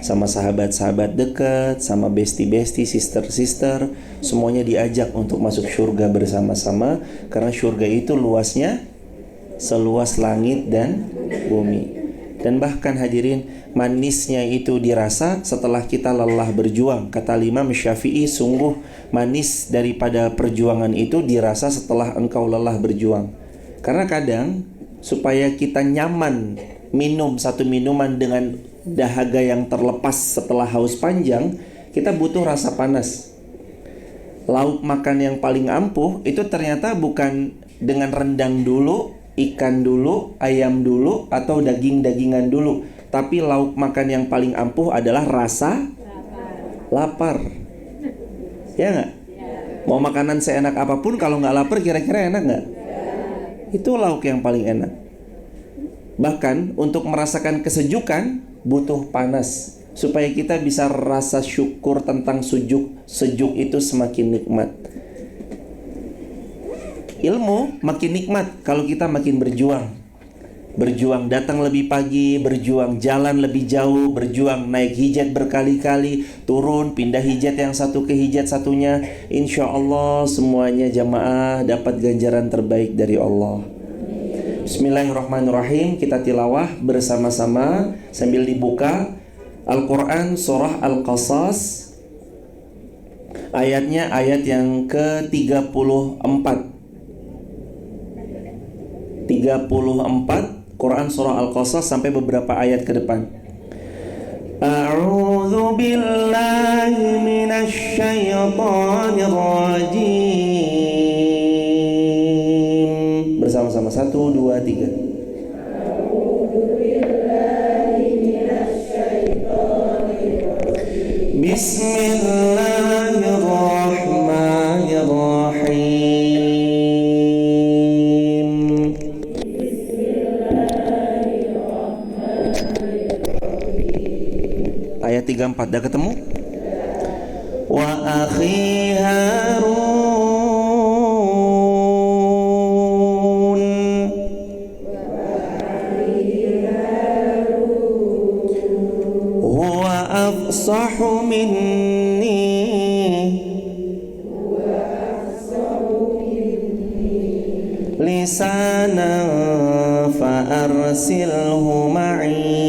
sama sahabat-sahabat dekat, sama bestie-bestie, sister-sister, semuanya diajak untuk masuk surga bersama-sama, karena surga itu luasnya seluas langit dan bumi. Dan bahkan hadirin, manisnya itu dirasa setelah kita lelah berjuang. Kata Imam Syafi'i, sungguh manis daripada perjuangan itu dirasa setelah engkau lelah berjuang. Karena kadang supaya kita nyaman minum satu minuman dengan dahaga yang terlepas setelah haus panjang, kita butuh rasa panas. Lauk makan yang paling ampuh itu ternyata bukan dengan rendang dulu, ikan dulu, ayam dulu, atau daging-dagingan dulu, tapi lauk makan yang paling ampuh adalah rasa lapar. Ya nggak? Mau makanan seenak apapun, kalau nggak lapar kira-kira enak nggak? Itu lauk yang paling enak. Bahkan untuk merasakan kesejukan butuh panas, supaya kita bisa rasa syukur tentang sejuk itu semakin nikmat. Ilmu makin nikmat kalau kita makin berjuang. Berjuang datang lebih pagi, berjuang jalan lebih jauh, berjuang naik hijat berkali-kali, turun pindah hijat yang satu ke hijat satunya. Insya Allah semuanya jamaah dapat ganjaran terbaik dari Allah. Bismillahirrahmanirrahim. Kita tilawah bersama-sama sambil dibuka Al-Quran surah Al-Qasas. Ayatnya ayat yang ke-34. 34 Quran surah Al-Qasas sampai beberapa ayat ke depan. A'udzu billahi minasy syaithanir rajim. Bersama-sama 1, 2, 3. Bismillahirrahmanirrahim. Ayat 34 dah ketemu? Wa akhi Harun huwa afsahu minni lisanan fa arsilhu ma'i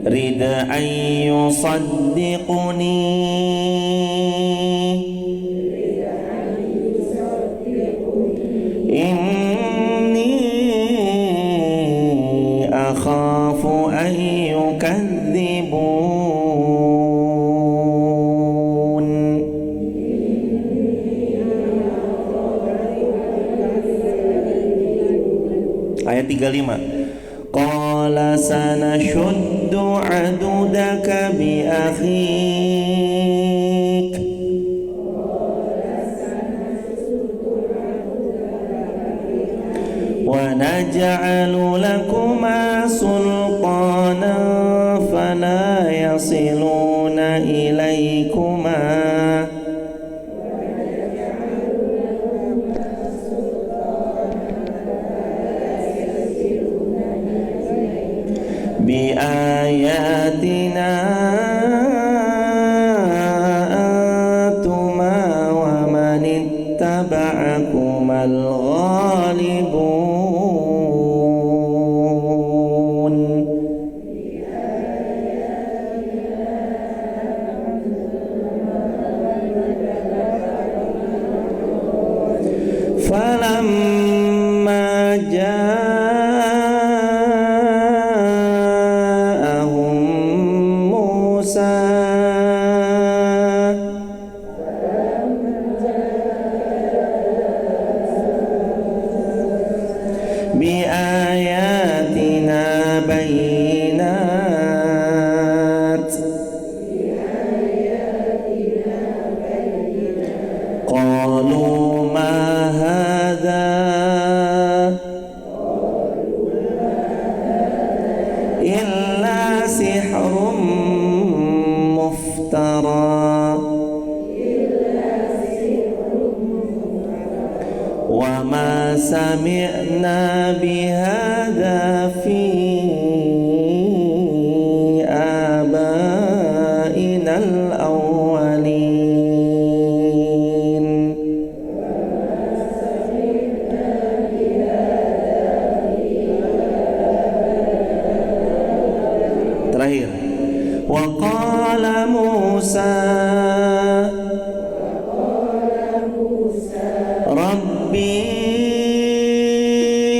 rid'an yusaddiquni inni akhafu an yukadzibun. Ayat 35. Qala sanashuddu adudaka bi akhik wa naj'alu lakuma sultanan fala yasiluna ilaykuma bi ayatina antuma wa man ittaba'akumal ghalibun. Falamma ja'ahum Musa bi ayatina bayyinat qalu ma hadha illa sihrun muftara wa ma sami'na bihadza fi abainal awwalin. Terakhir, wa qala Musa Rabbi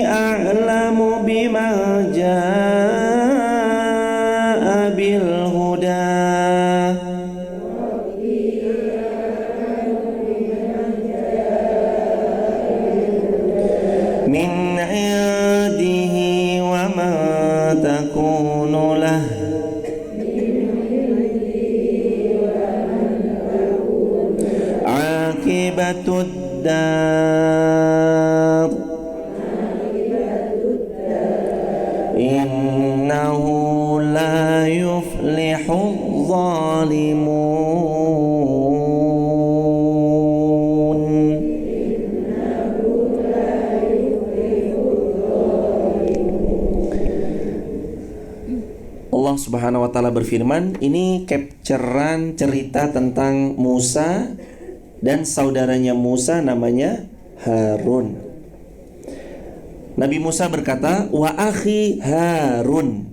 a'lamu biman jaa'a bil huda min 'indihi wa ma takunu lahu akibatud dar innahu la yuflihudz zalimun. Allah Subhanahu wa taala berfirman, ini capturean cerita tentang Musa dan saudaranya Musa namanya Harun. Nabi Musa berkata, wa akhi Harun,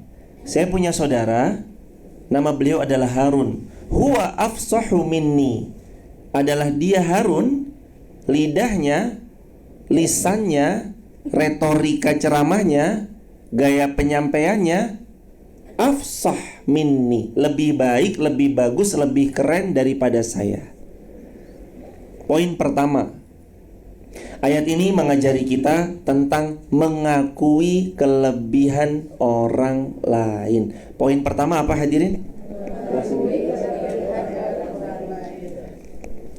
saya punya saudara, nama beliau adalah Harun. Huwa afsahu minni, adalah dia Harun, lidahnya, lisannya, retorika ceramahnya, gaya penyampaiannya afsah minni, lebih baik, lebih bagus, lebih keren daripada saya. Poin pertama, ayat ini mengajari kita tentang mengakui kelebihan orang lain. Poin pertama apa hadirin?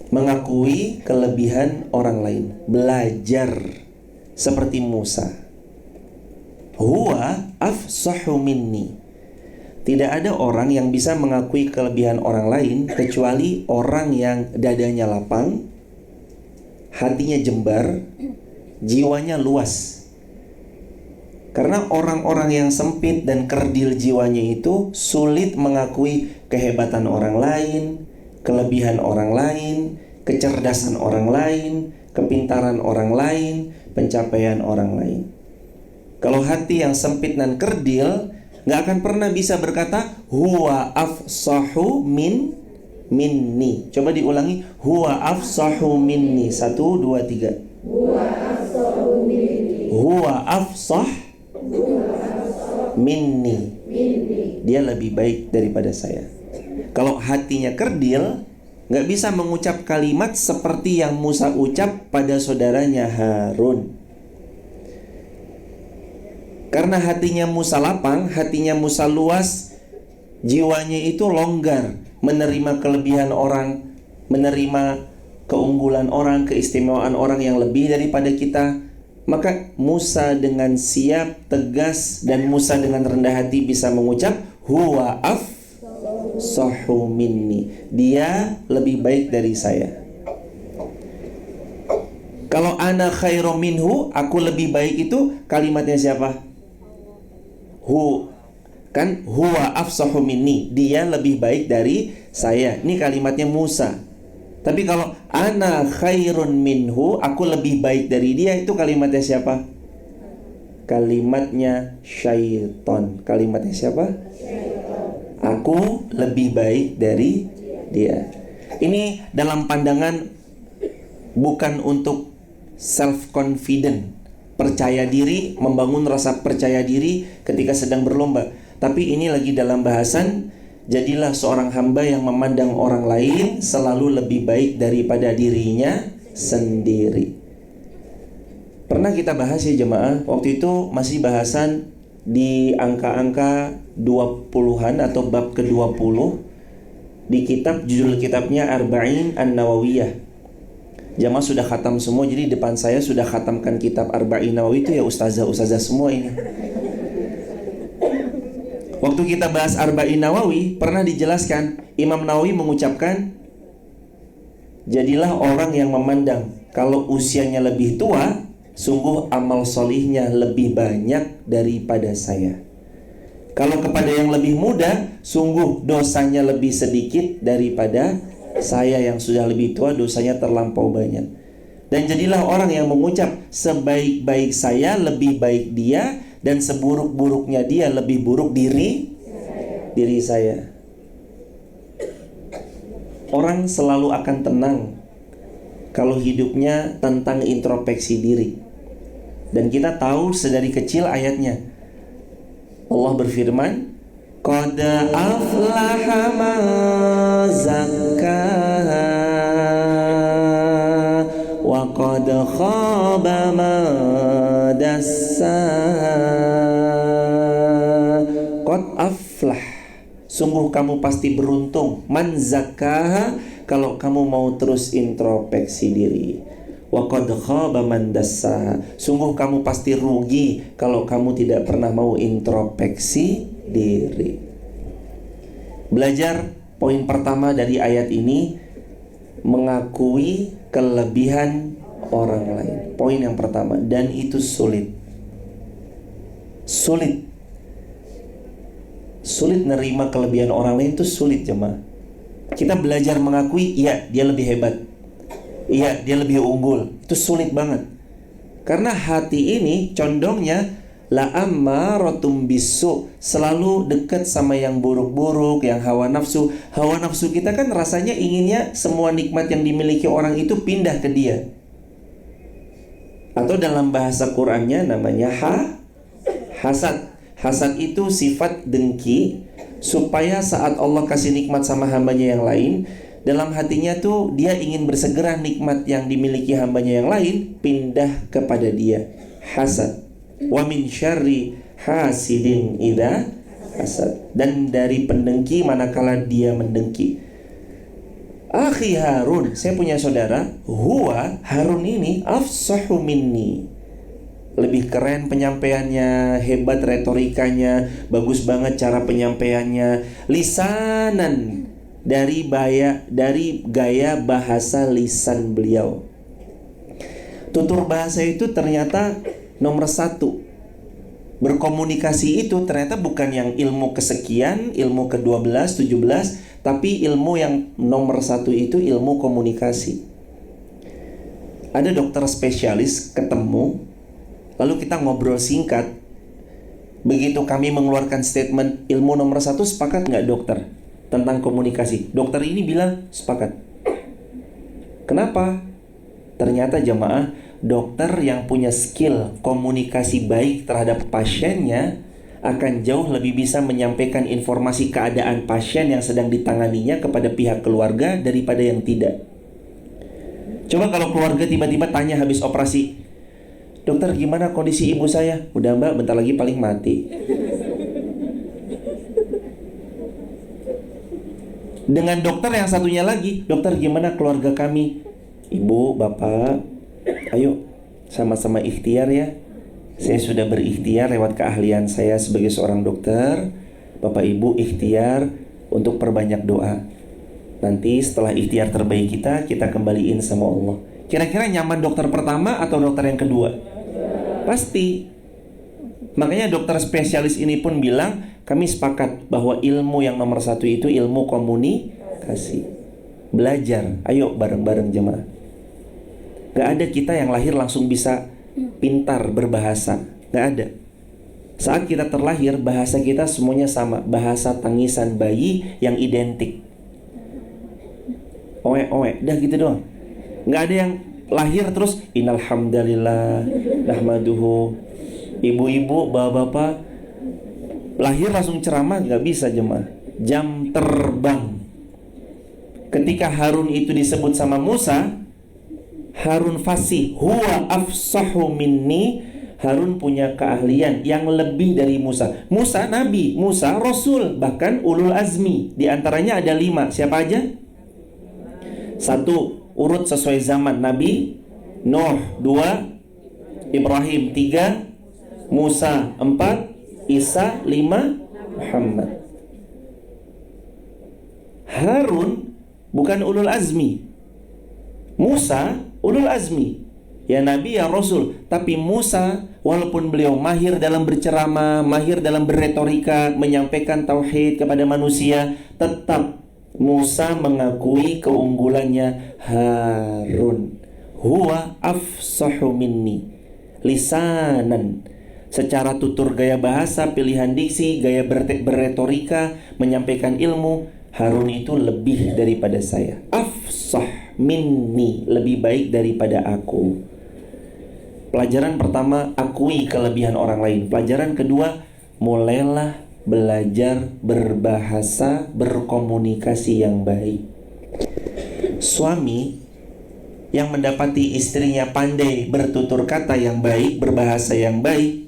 Mengakui kelebihan orang lain. Belajar seperti Musa. Huwa afsahu minni. Tidak ada orang yang bisa mengakui kelebihan orang lain kecuali orang yang dadanya lapang, hatinya jembar, jiwanya luas. Karena orang-orang yang sempit dan kerdil jiwanya itu sulit mengakui kehebatan orang lain, kelebihan orang lain, kecerdasan orang lain, kepintaran orang lain, pencapaian orang lain. Kalau hati yang sempit dan kerdil, nggak akan pernah bisa berkata huwa afsahu minni. Coba diulangi, huwa afsahu minni. 1, 2, 3. Huwa afsahu minni. Huwa afsah minni. Dia lebih baik daripada saya. Kalau hatinya kerdil, nggak bisa mengucap kalimat seperti yang Musa ucap pada saudaranya Harun. Karena hatinya Musa lapang, hatinya Musa luas, jiwanya itu longgar, menerima kelebihan orang, menerima keunggulan orang, keistimewaan orang yang lebih daripada kita. Maka Musa dengan siap, tegas, dan Musa dengan rendah hati bisa mengucap huwa afsahu minni. Dia lebih baik dari saya. Kalau ana khairum minhu, aku lebih baik, itu kalimatnya siapa? Kan huwa afsahu minni, dia lebih baik dari saya. Ini kalimatnya Musa. Tapi kalau ana khairun minhu, aku lebih baik dari dia, itu kalimatnya siapa? Kalimatnya syaitan. Kalimatnya siapa? Aku lebih baik dari dia. Ini dalam pandangan bukan untuk self-confident, percaya diri, membangun rasa percaya diri ketika sedang berlomba. Tapi ini lagi dalam bahasan, jadilah seorang hamba yang memandang orang lain selalu lebih baik daripada dirinya sendiri. Pernah kita bahas ya jemaah, waktu itu masih bahasan di angka-angka 20-an atau bab ke-20 di kitab, judul kitabnya Arba'in An-Nawawiyah. Jamaah sudah khatam semua, jadi depan saya sudah khatamkan kitab Arba'in Nawawi itu ya ustazah-ustazah semua ini. Waktu kita bahas Arba'in Nawawi, pernah dijelaskan Imam Nawawi mengucapkan, jadilah orang yang memandang kalau usianya lebih tua, sungguh amal solihnya lebih banyak daripada saya. Kalau kepada yang lebih muda, sungguh dosanya lebih sedikit daripada saya yang sudah lebih tua, dosanya terlampau banyak. Dan jadilah orang yang mengucap, sebaik-baik saya lebih baik dia, dan seburuk-buruknya dia lebih buruk diri saya. Orang selalu akan tenang kalau hidupnya tentang introspeksi diri. Dan kita tahu sedari kecil ayatnya. Allah berfirman, qad aflaha man zakkaha wa qad khaba man dassaha. Qad aflah, sungguh kamu pasti beruntung. Man zakkaha, kalau kamu mau terus introspeksi diri. Wa qad khaba man dassaha, sungguh kamu pasti rugi kalau kamu tidak pernah mau introspeksi diri. Belajar poin pertama dari ayat ini, mengakui kelebihan orang lain. Poin yang pertama, dan itu sulit. Sulit nerima kelebihan orang lain, itu sulit jemaah. Kita belajar mengakui, iya dia lebih hebat, iya dia lebih unggul, itu sulit banget. Karena hati ini condongnya la ammaratum bisu, selalu dekat sama yang buruk-buruk, yang hawa nafsu. Hawa nafsu kita kan rasanya inginnya semua nikmat yang dimiliki orang itu pindah ke dia. Atau dalam bahasa Qur'annya namanya hasad. Hasad itu sifat dengki, supaya saat Allah kasih nikmat sama hambanya yang lain, dalam hatinya tuh dia ingin bersegera nikmat yang dimiliki hambanya yang lain pindah kepada dia. Hasad. Wa min syarri hasidin idza hasad, dan dari pendengki manakala dia mendengki. Akhi Harun, saya punya saudara, huwa Harun ini afsahu minni, lebih keren penyampaiannya, hebat retorikanya, bagus banget cara penyampaiannya, lisanan, dari gaya bahasa lisan beliau. Tutur bahasa itu ternyata nomor satu. Berkomunikasi itu ternyata bukan yang ilmu kesekian, ilmu ke-12, 17, tapi ilmu yang nomor satu itu ilmu komunikasi. Ada dokter spesialis ketemu, lalu kita ngobrol singkat. Begitu kami mengeluarkan statement, ilmu nomor satu sepakat nggak dokter tentang komunikasi? Dokter ini bilang sepakat. Kenapa? Ternyata jemaah, dokter yang punya skill komunikasi baik terhadap pasiennya akan jauh lebih bisa menyampaikan informasi keadaan pasien yang sedang ditanganinya kepada pihak keluarga daripada yang tidak. Coba kalau keluarga tiba-tiba tanya habis operasi, dokter gimana kondisi ibu saya? Udah mbak, bentar lagi paling mati. Dengan dokter yang satunya lagi, dokter gimana keluarga kami? Ibu, bapak, ayo sama-sama ikhtiar ya. Saya sudah berikhtiar lewat keahlian saya sebagai seorang dokter. Bapak ibu ikhtiar untuk perbanyak doa. Nanti setelah ikhtiar terbaik kita kembaliin sama Allah. Kira-kira nyaman dokter pertama atau dokter yang kedua? Pasti. Makanya dokter spesialis ini pun bilang, kami sepakat bahwa ilmu yang nomor satu itu ilmu komunikasi. Belajar, ayo bareng-bareng jemaah. Gak ada kita yang lahir langsung bisa pintar berbahasa, gak ada. Saat kita terlahir, bahasa kita semuanya sama. Bahasa tangisan bayi yang identik. Oe, dah gitu doang. Gak ada yang lahir terus innalhamdalillah nahmaduhu. Ibu-ibu, bapak-bapak lahir langsung ceramah, gak bisa jemaah. Jam terbang. Ketika Harun itu disebut sama Musa, Harun fasih, huwa afsahu minni. Harun punya keahlian yang lebih dari Musa. Musa nabi, Musa rasul, bahkan ulul azmi. Di antaranya ada 5. Siapa aja? 1, urut sesuai zaman, Nabi Nuh. 2, Ibrahim. 3, Musa. 4, Isa. 5, Muhammad. Harun bukan ulul azmi. Musa ulul azmi. ya Nabi, ya Rasul. Tapi Musa, walaupun beliau mahir dalam berceramah, mahir dalam berretorika, menyampaikan tauhid kepada manusia, tetap Musa mengakui keunggulannya Harun. Huwa afsahu minni lisanan. Secara tutur gaya bahasa, pilihan diksi, gaya berretorika, menyampaikan ilmu, Harun itu lebih daripada saya. Afsah minni, lebih baik daripada aku. Pelajaran pertama, akui kelebihan orang lain. Pelajaran kedua, mulailah belajar berbahasa, berkomunikasi yang baik. Suami yang mendapati istrinya pandai bertutur kata yang baik, berbahasa yang baik,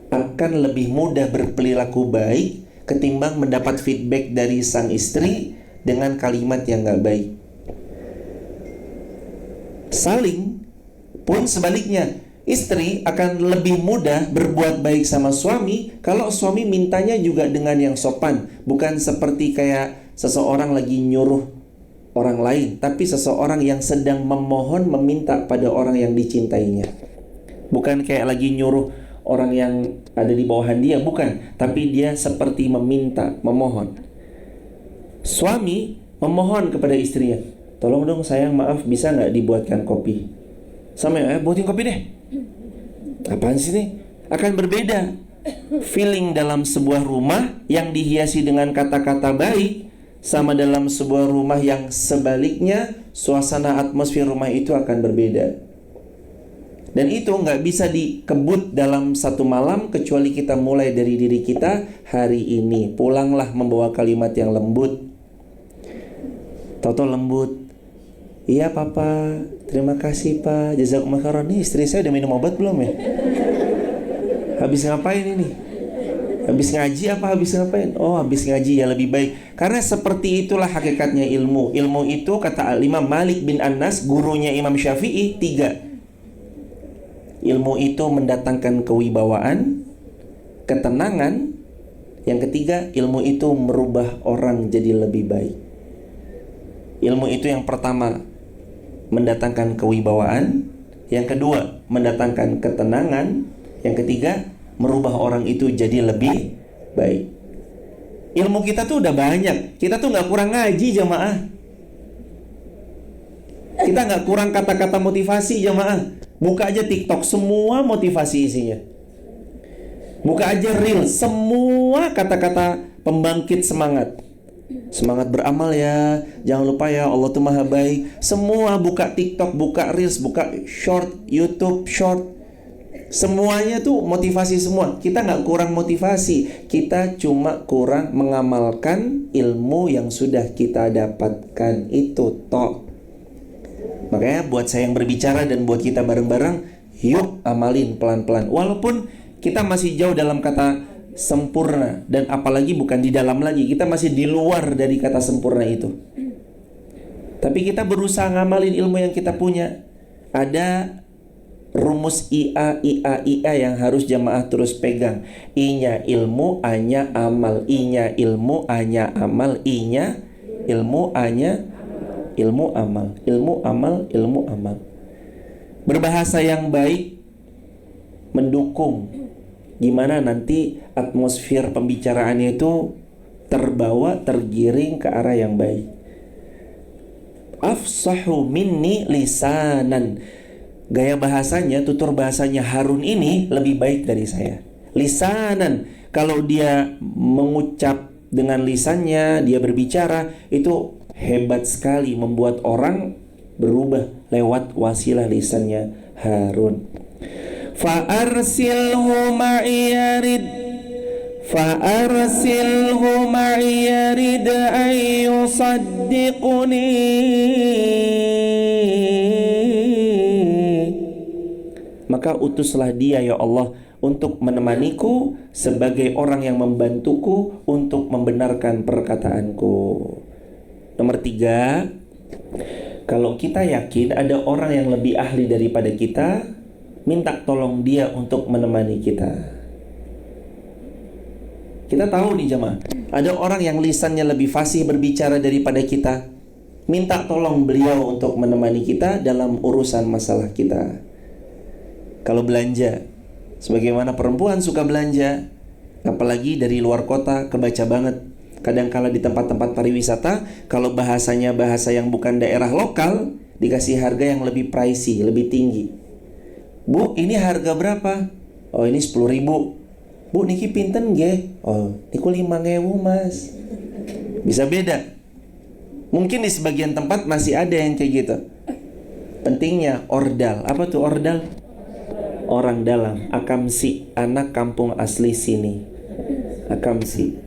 akan lebih mudah berperilaku baik ketimbang mendapat feedback dari sang istri dengan kalimat yang gak baik. Saling pun sebaliknya, istri akan lebih mudah berbuat baik sama suami kalau suami mintanya juga dengan yang sopan, bukan seperti kayak seseorang lagi nyuruh orang lain, tapi seseorang yang sedang memohon, meminta pada orang yang dicintainya. Bukan kayak lagi nyuruh orang yang ada di bawahan dia, bukan, tapi dia seperti meminta, memohon. Suami memohon kepada istrinya, tolong dong sayang, maaf, bisa gak dibuatkan kopi? Sama buatin kopi deh. Apaan sih nih? Akan berbeda feeling dalam sebuah rumah yang dihiasi dengan kata-kata baik, sama dalam sebuah rumah yang sebaliknya, suasana atmosfer rumah itu akan berbeda. Dan itu nggak bisa dikebut dalam satu malam, kecuali kita mulai dari diri kita hari ini. Pulanglah membawa kalimat yang lembut. Toto lembut. Iya papa, terima kasih pak, jazakumullah khairan. Nih istri saya udah minum obat belum ya? Habis ngapain ini? Habis ngaji apa habis ngapain? Oh habis ngaji, ya lebih baik. Karena seperti itulah hakikatnya ilmu. Ilmu itu kata Imam Malik bin Anas, gurunya Imam Syafi'i, 3. Ilmu itu mendatangkan kewibawaan, ketenangan. Yang ketiga, ilmu itu merubah orang jadi lebih baik. Ilmu itu yang pertama mendatangkan kewibawaan, yang kedua mendatangkan ketenangan, yang ketiga merubah orang itu jadi lebih baik. Ilmu kita tuh udah banyak, kita tuh gak kurang ngaji jamaah. Kita gak kurang kata-kata motivasi jamaah. Buka aja TikTok, semua motivasi isinya. Buka aja Reel, semua kata-kata pembangkit semangat. Semangat beramal ya, jangan lupa ya Allah tuh maha baik. Semua buka TikTok, buka Reels, buka Short, YouTube Short, semuanya tuh motivasi semua. Kita gak kurang motivasi, kita cuma kurang mengamalkan ilmu yang sudah kita dapatkan. Itu toh. Makanya buat saya yang berbicara dan buat kita bareng-bareng, yuk amalin pelan-pelan. Walaupun kita masih jauh dalam kata sempurna, dan apalagi bukan di dalam lagi, kita masih di luar dari kata sempurna itu. Tapi kita berusaha ngamalin ilmu yang kita punya. Ada rumus IA yang harus jamaah terus pegang. I-nya ilmu, A-nya amal. I-nya ilmu, A-nya amal. I-nya ilmu, A-nya ilmu, amal. Ilmu, amal, ilmu, amal. Berbahasa yang baik mendukung gimana nanti atmosfer pembicaraannya itu terbawa, tergiring ke arah yang baik. Afsahu minni lisanan. Gaya bahasanya, tutur bahasanya Harun ini lebih baik dari saya. Lisanan, kalau dia mengucap dengan lisannya, dia berbicara, itu hebat sekali, membuat orang berubah lewat wasilah lisannya Harun. Fa'arsilhu ma'iyarid, fa'arsilhu ma'iyarid ayyusaddiquni. Maka utuslah dia ya Allah untuk menemaniku sebagai orang yang membantuku untuk membenarkan perkataanku. Nomor 3, kalau kita yakin ada orang yang lebih ahli daripada kita, minta tolong dia untuk menemani kita. Kita tahu nih jemaah, ada orang yang lisannya lebih fasih berbicara daripada kita. minta tolong beliau untuk menemani kita dalam urusan masalah kita. Kalau belanja, sebagaimana perempuan suka belanja, apalagi dari luar kota, kebaca banget. Kadangkala di tempat-tempat pariwisata, kalau bahasanya bahasa yang bukan daerah lokal, dikasih harga yang lebih pricey, lebih tinggi. Bu, ini harga berapa? Oh, ini 10.000. Bu, niki pinten nggih? Oh, niku 5.000 mas. Bisa beda. Mungkin di sebagian tempat masih ada yang kayak gitu. Pentingnya ordal. Apa tuh ordal? Orang dalam. Akamsi, anak kampung asli sini. Akamsi.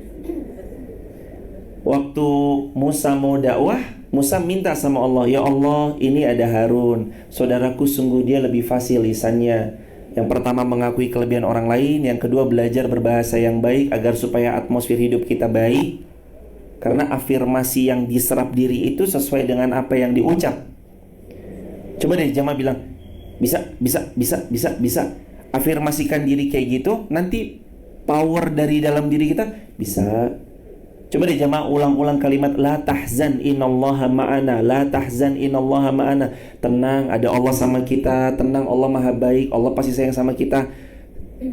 Waktu Musa mau dakwah, Musa minta sama Allah, ya Allah, ini ada Harun, saudaraku, sungguh dia lebih fasih lisannya. Yang pertama mengakui kelebihan orang lain, yang kedua belajar berbahasa yang baik agar supaya atmosfer hidup kita baik. Karena afirmasi yang diserap diri itu sesuai dengan apa yang diucap. Coba deh jamaah bilang, bisa. Afirmasikan diri kayak gitu, nanti power dari dalam diri kita bisa. Coba deh jamaah ulang-ulang kalimat la tahzan innallaha ma'ana, la tahzan innallaha ma'ana. Tenang, ada Allah sama kita, tenang, Allah maha baik, Allah pasti sayang sama kita.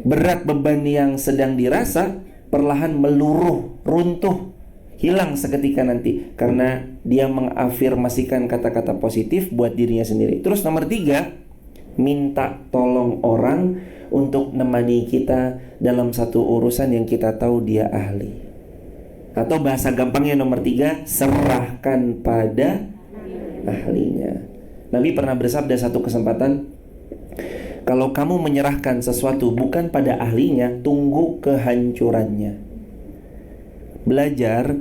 Berat beban yang sedang dirasa perlahan meluruh, runtuh, hilang seketika nanti, karena dia mengafirmasikan kata-kata positif buat dirinya sendiri. Terus nomor 3, minta tolong orang untuk nemani kita dalam satu urusan yang kita tahu dia ahli. Atau bahasa gampangnya nomor 3, serahkan pada ahlinya. Nabi pernah bersabda satu kesempatan, kalau kamu menyerahkan sesuatu bukan pada ahlinya, tunggu kehancurannya. Belajar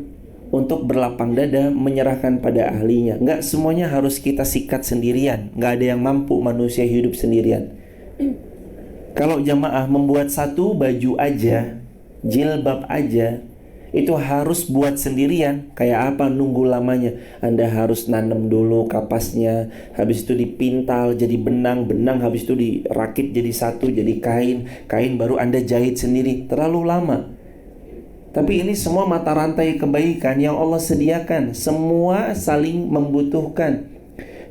untuk berlapang dada menyerahkan pada ahlinya. Nggak semuanya harus kita sikat sendirian. Nggak ada yang mampu manusia hidup sendirian. Kalau jamaah membuat satu baju aja, jilbab aja, itu harus buat sendirian. Kayak apa nunggu lamanya? Anda harus nanam dulu kapasnya, habis itu dipintal jadi benang, habis itu dirakit jadi satu, jadi kain baru Anda jahit sendiri. Terlalu lama. Tapi ini semua mata rantai kebaikan yang Allah sediakan. Semua saling membutuhkan.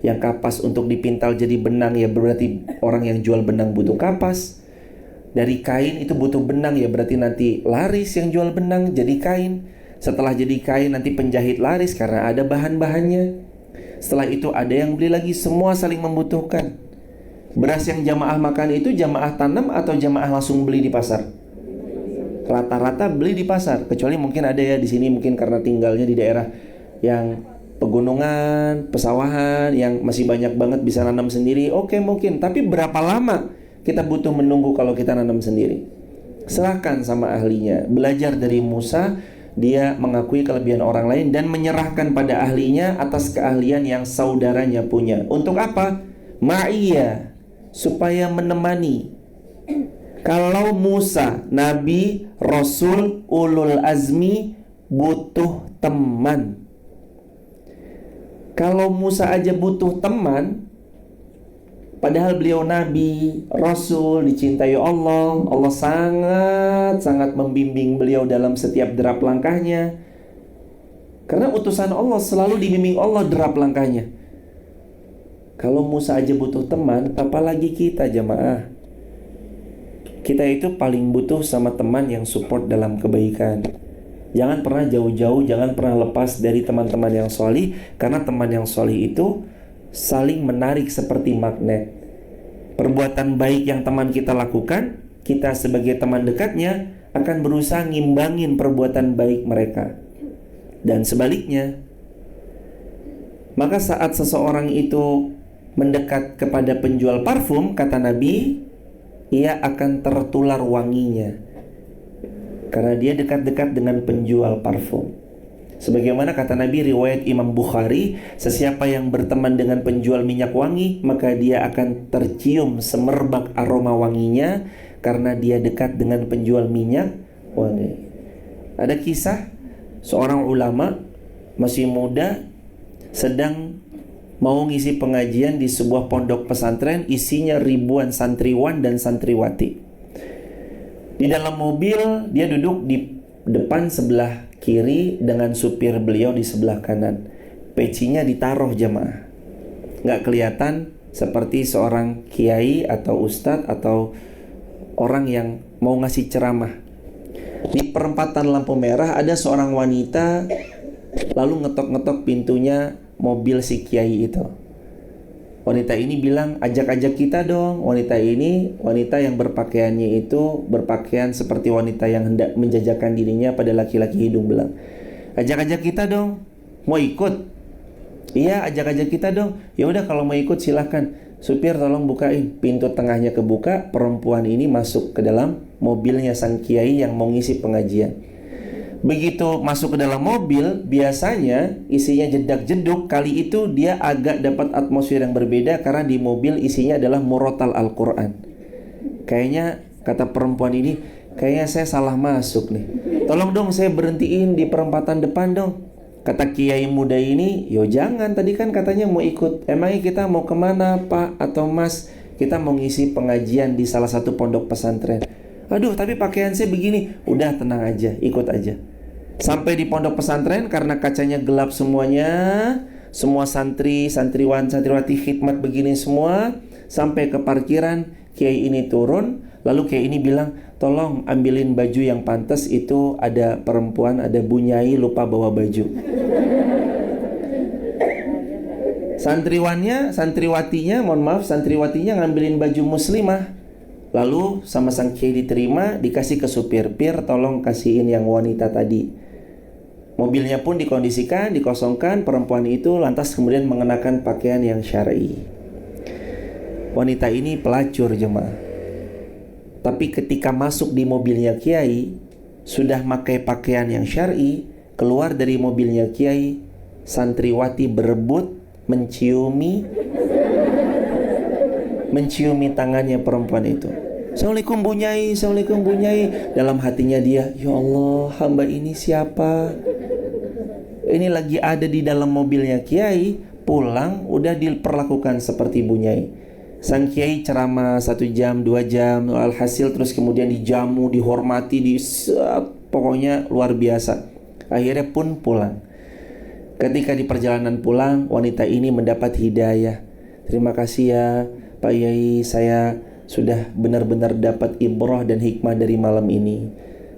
Yang kapas untuk dipintal jadi benang, ya berarti orang yang jual benang butuh kapas. Dari kain itu butuh benang, ya berarti nanti laris yang jual benang jadi kain. Setelah jadi kain nanti penjahit laris karena ada bahan-bahannya. Setelah itu ada yang beli lagi. Semua saling membutuhkan. Beras yang jamaah makan itu jamaah tanam atau jamaah langsung beli di pasar? Rata-rata beli di pasar. Kecuali mungkin ada ya di sini mungkin karena tinggalnya di daerah yang pegunungan, pesawahan, yang masih banyak banget bisa nanam sendiri. Oke mungkin, tapi berapa lama kita butuh menunggu kalau kita nanam sendiri? Serahkan sama ahlinya. Belajar dari Musa, dia mengakui kelebihan orang lain dan menyerahkan pada ahlinya atas keahlian yang saudaranya punya. Untuk apa? Ma'iyah, supaya menemani. Kalau Musa, Nabi, Rasul, Ulul Azmi, butuh teman. Kalau Musa aja butuh teman, padahal beliau Nabi, Rasul, dicintai Allah. Allah sangat membimbing beliau dalam setiap derap langkahnya. Karena utusan Allah selalu dibimbing Allah derap langkahnya. Kalau Musa aja butuh teman, apalagi kita jamaah. Kita itu paling butuh sama teman yang support dalam kebaikan. Jangan pernah jauh-jauh, jangan pernah lepas dari teman-teman yang solih. Karena teman yang solih itu saling menarik seperti magnet. Perbuatan baik yang teman kita lakukan, kita sebagai teman dekatnya akan berusaha ngimbangin perbuatan baik mereka. Dan sebaliknya. Maka saat seseorang itu mendekat kepada penjual parfum, kata Nabi, ia akan tertular wanginya karena dia dekat-dekat dengan penjual parfum. Sebagaimana kata Nabi, riwayat Imam Bukhari, sesiapa yang berteman dengan penjual minyak wangi, maka dia akan tercium semerbak aroma wanginya karena dia dekat dengan penjual minyak wangi. Ada kisah seorang ulama masih muda sedang mau ngisi pengajian di sebuah pondok pesantren, isinya ribuan santriwan dan santriwati. Di dalam mobil, dia duduk di depan sebelah kiri dengan supir beliau di sebelah kanan. pecinya ditaruh jemaah. Nggak kelihatan seperti seorang kiai atau ustadz atau orang yang mau ngasih ceramah. Di perempatan lampu merah ada seorang wanita lalu ngetok-ngetok pintunya mobil si kiai itu. Wanita ini bilang, ajak-ajak kita dong. Wanita ini, wanita yang berpakaiannya itu berpakaian seperti wanita yang hendak menjajakan dirinya pada laki-laki hidung belang. Ajak-ajak kita dong, mau ikut? Iya, ajak-ajak kita dong. Ya udah, kalau mau ikut silahkan. Supir tolong bukain. Pintu tengahnya kebuka, perempuan ini masuk ke dalam mobilnya sang kiai yang mau ngisi pengajian. Begitu masuk ke dalam mobil, biasanya isinya jedak-jeduk. Kali itu dia agak dapat atmosfer yang berbeda karena di mobil isinya adalah murotal Al-Quran. Kayaknya, kata perempuan ini, kayaknya saya salah masuk nih. Tolong dong saya berhentiin di perempatan depan dong. Kata kiai muda ini, yo jangan, tadi kan katanya mau ikut. Emangnya kita mau kemana pak atau mas? Kita mau ngisi pengajian di salah satu pondok pesantren. Aduh, tapi pakaian saya begini. Udah, tenang aja, ikut aja. Sampai di pondok pesantren, karena kacanya gelap semuanya, semua santri, santriwan, santriwati khidmat begini semua. Sampai ke parkiran, kiai ini turun. Lalu kiai ini bilang, tolong ambilin baju yang pantas. Itu ada perempuan, ada bunyai lupa bawa baju. Santriwatinya ngambilin baju muslimah. Lalu sama sang kiai diterima, dikasih ke supir. Pir, tolong kasihin yang wanita tadi. Mobilnya pun dikondisikan, dikosongkan. Perempuan itu lantas kemudian mengenakan pakaian yang syar'i. Wanita ini pelacur jemaah. Tapi ketika masuk di mobilnya kiai, sudah pakai pakaian yang syar'i, keluar dari mobilnya kiai, santriwati berebut menciumi tangannya perempuan itu. Assalamualaikum bunyai, assalamualaikum bunyai. Dalam hatinya dia, ya Allah, hamba ini siapa? Ini lagi ada di dalam mobilnya kiai, pulang udah diperlakukan seperti bunyai. Sang kiai ceramah 1 jam, 2 jam, alhasil terus kemudian dijamu, dihormati, pokoknya luar biasa. Akhirnya pun pulang. Ketika di perjalanan pulang, wanita ini mendapat hidayah. Terima kasih ya Pak Yai, saya sudah benar-benar dapat ibrah dan hikmah dari malam ini.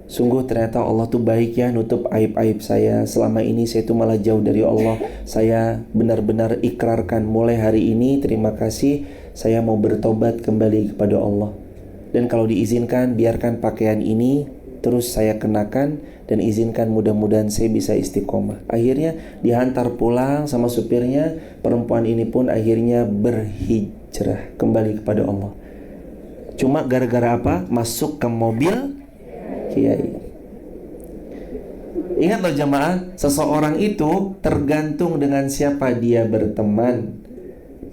Sungguh ternyata Allah tuh baik ya, nutup aib-aib saya. Selama ini saya tuh malah jauh dari Allah. Saya benar-benar ikrarkan mulai hari ini, terima kasih, saya mau bertobat kembali kepada Allah. Dan kalau diizinkan, biarkan pakaian ini terus saya kenakan, dan izinkan mudah-mudahan saya bisa istiqomah. Akhirnya dihantar pulang sama supirnya. Perempuan ini pun akhirnya berhijrah kembali kepada Allah. Cuma gara-gara apa? Masuk ke mobil kiai. Ingat loh jamaah, seseorang itu tergantung dengan siapa dia berteman.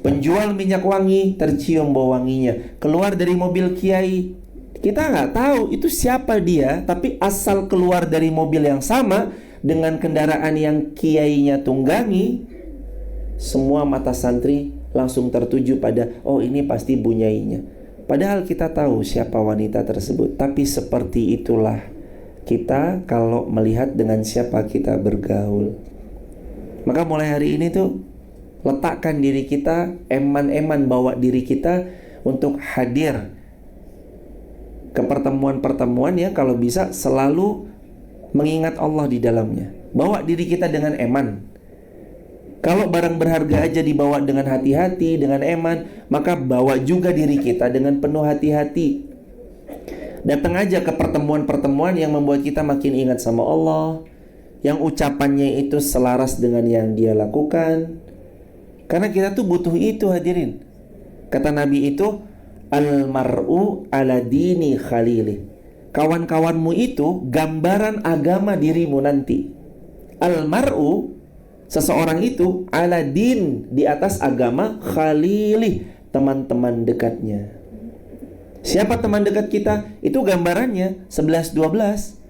Penjual minyak wangi tercium bau wanginya, keluar dari mobil kiai, kita nggak tahu itu siapa dia, tapi asal keluar dari mobil yang sama dengan kendaraan yang kiainya tunggangi, semua mata santri langsung tertuju pada, oh ini pasti bunyainya. Padahal kita tahu siapa wanita tersebut. Tapi seperti itulah kita kalau melihat dengan siapa kita bergaul. Maka mulai hari ini tuh, letakkan diri kita, eman-eman bawa diri kita untuk hadir ke pertemuan-pertemuan ya, kalau bisa selalu mengingat Allah di dalamnya. Bawa diri kita dengan eman. Kalau barang berharga aja dibawa dengan hati-hati, dengan eman, maka bawa juga diri kita dengan penuh hati-hati. Datang aja ke pertemuan-pertemuan yang membuat kita makin ingat sama Allah, yang ucapannya itu selaras dengan yang dia lakukan. Karena kita tuh butuh itu hadirin. Kata Nabi itu, al-mar'u ala dini khalili. Kawan-kawanmu itu gambaran agama dirimu nanti. Al-mar'u, seseorang itu, ala din, di atas agama, khalili, teman-teman dekatnya. Siapa teman dekat kita? Itu gambarannya 11-12.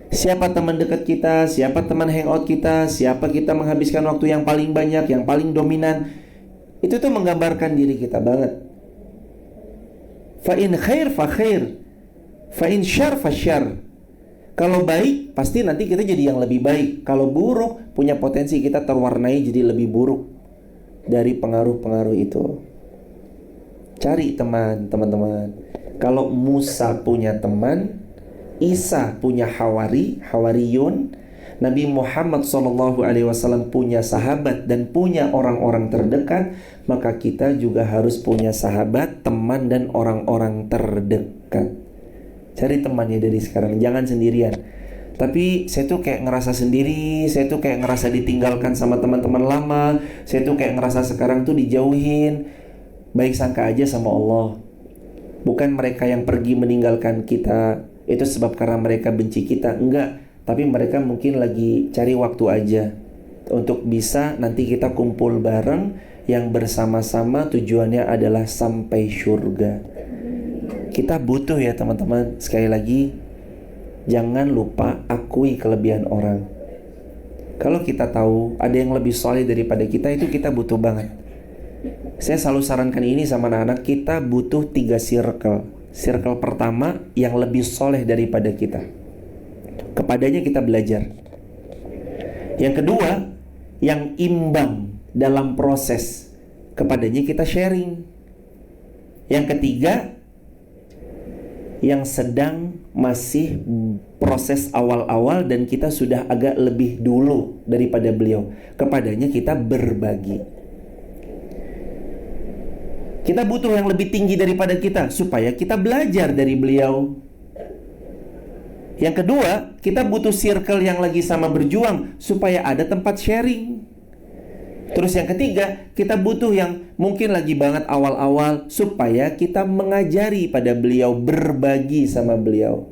Siapa teman dekat kita, siapa teman hangout kita, siapa kita menghabiskan waktu yang paling banyak, yang paling dominan. Itu tuh menggambarkan diri kita banget. Fa in khair fa khair, fa in syar fa syar. Kalau baik, pasti nanti kita jadi yang lebih baik. Kalau buruk, punya potensi kita terwarnai jadi lebih buruk dari pengaruh-pengaruh itu. Cari teman, teman-teman. Kalau Musa punya teman, Isa punya hawariyun, Nabi Muhammad SAW punya sahabat dan punya orang-orang terdekat, maka kita juga harus punya sahabat, teman, dan orang-orang terdekat. Cari temannya dari sekarang, jangan sendirian. Tapi saya tuh kayak ngerasa sendiri, saya tuh kayak ngerasa ditinggalkan sama teman-teman lama, saya tuh kayak ngerasa sekarang tuh dijauhin. Baik sangka aja sama Allah. Bukan mereka yang pergi meninggalkan kita itu sebab karena mereka benci kita, enggak. Tapi mereka mungkin lagi cari waktu aja untuk bisa nanti kita kumpul bareng yang bersama-sama tujuannya adalah sampai surga. Kita butuh ya teman-teman. Sekali lagi, jangan lupa akui kelebihan orang. Kalau kita tahu ada yang lebih soleh daripada kita, itu kita butuh banget. Saya selalu sarankan ini sama anak-anak, kita butuh 3 circle. Circle pertama yang lebih soleh daripada kita, kepadanya kita belajar. Yang kedua, yang imbang dalam proses, kepadanya kita sharing. Yang ketiga, yang sedang masih proses awal-awal dan kita sudah agak lebih dulu daripada beliau, kepadanya kita berbagi. Kita butuh yang lebih tinggi daripada kita supaya kita belajar dari beliau. Yang kedua, kita butuh circle yang lagi sama berjuang supaya ada tempat sharing. Terus yang ketiga, kita butuh yang mungkin lagi banget awal-awal supaya kita mengajari pada beliau, berbagi sama beliau.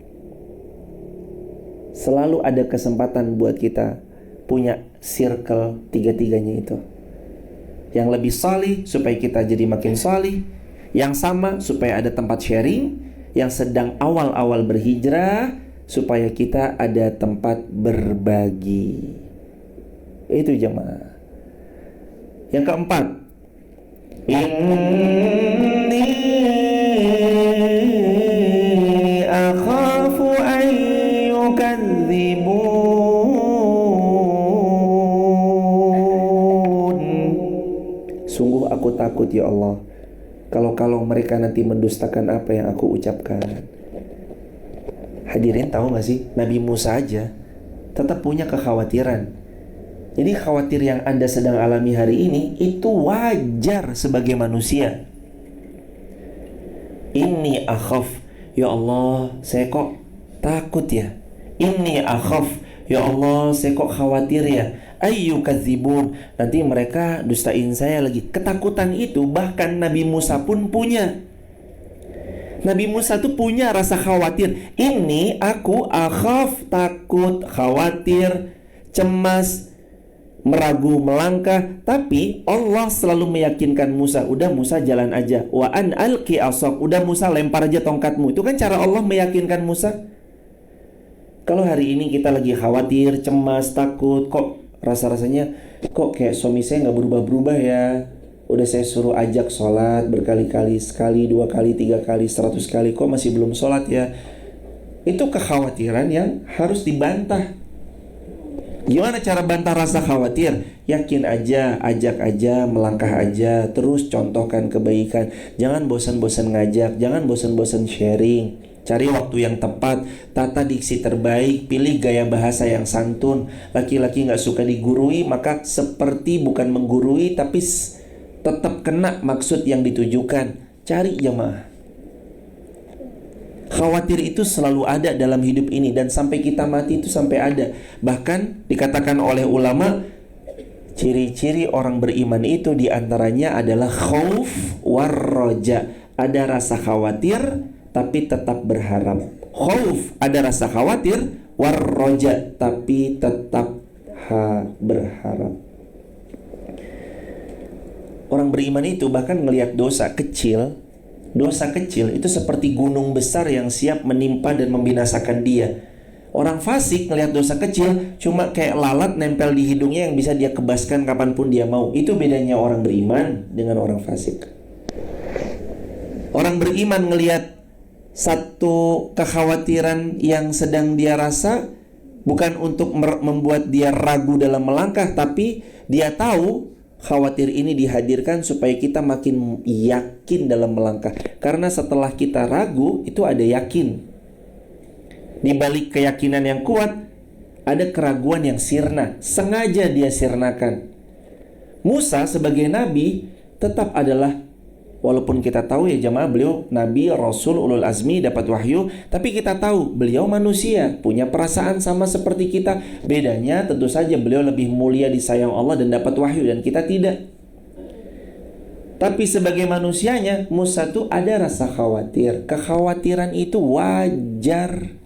Selalu ada kesempatan buat kita punya circle tiga-tiganya itu. Yang lebih solih supaya kita jadi makin solih, yang sama supaya ada tempat sharing, yang sedang awal-awal berhijrah supaya kita ada tempat berbagi. Itu jemaah. Yang keempat, inni akhafu an yukadzibun. Sungguh aku takut ya Allah, kalau mereka nanti mendustakan apa yang aku ucapkan. Hadirin tahu gak sih, Nabi Musa aja tetap punya kekhawatiran. Jadi khawatir yang Anda sedang alami hari ini itu wajar sebagai manusia. Inni akhaf, ya Allah, saya kok takut ya. Inni akhaf, ya Allah, saya kok khawatir ya. Ayyukadzibun, nanti mereka dustain saya lagi. Ketakutan itu bahkan Nabi Musa pun punya. Nabi Musa tuh punya rasa khawatir. Ini aku akhaf, takut, khawatir, cemas, meragu, melangkah. Tapi Allah selalu meyakinkan Musa, udah Musa jalan aja. Wa an alqi asok, udah Musa lempar aja tongkatmu. Itu kan cara Allah meyakinkan Musa. Kalau hari ini kita lagi khawatir, cemas, takut, kok rasa-rasanya kok kayak suami saya gak berubah-berubah ya. Udah saya suruh ajak sholat berkali-kali, sekali, 2 kali, 3 kali, 100 kali, kok masih belum sholat ya. Itu kekhawatiran yang harus dibantah. Gimana cara bantah rasa khawatir? Yakin aja, ajak aja, melangkah aja, terus contohkan kebaikan. Jangan bosan-bosan ngajak, jangan bosan-bosan sharing. Cari waktu yang tepat, tata diksi terbaik, pilih gaya bahasa yang santun. Laki-laki gak suka digurui, maka seperti bukan menggurui, tapi tetap kena maksud yang ditujukan. Cari jemaah. Khawatir itu selalu ada dalam hidup ini, dan sampai kita mati itu sampai ada. Bahkan dikatakan oleh ulama, ciri-ciri orang beriman itu diantaranya adalah khauf warroja. Ada rasa khawatir tapi tetap berharap. Khauf, ada rasa khawatir, warroja, tapi tetap berharap. Orang beriman itu bahkan melihat dosa kecil itu seperti gunung besar yang siap menimpa dan membinasakan dia. Orang fasik ngelihat dosa kecil cuma kayak lalat nempel di hidungnya yang bisa dia kebaskan kapanpun dia mau. Itu bedanya orang beriman dengan orang fasik. Orang beriman ngelihat satu kekhawatiran yang sedang dia rasa bukan untuk membuat dia ragu dalam melangkah, tapi dia tahu khawatir ini dihadirkan supaya kita makin yakin dalam melangkah. Karena setelah kita ragu, itu ada yakin. Di balik keyakinan yang kuat, ada keraguan yang sirna. Sengaja dia sirnakan. Musa sebagai nabi tetap adalah, walaupun kita tahu ya jamaah, beliau nabi, rasul, ulul azmi, dapat wahyu, tapi kita tahu beliau manusia, punya perasaan sama seperti kita. Bedanya tentu saja beliau lebih mulia, disayang Allah dan dapat wahyu, dan kita tidak. Tapi sebagai manusianya, Musa tuh ada rasa khawatir. Kekhawatiran itu wajar.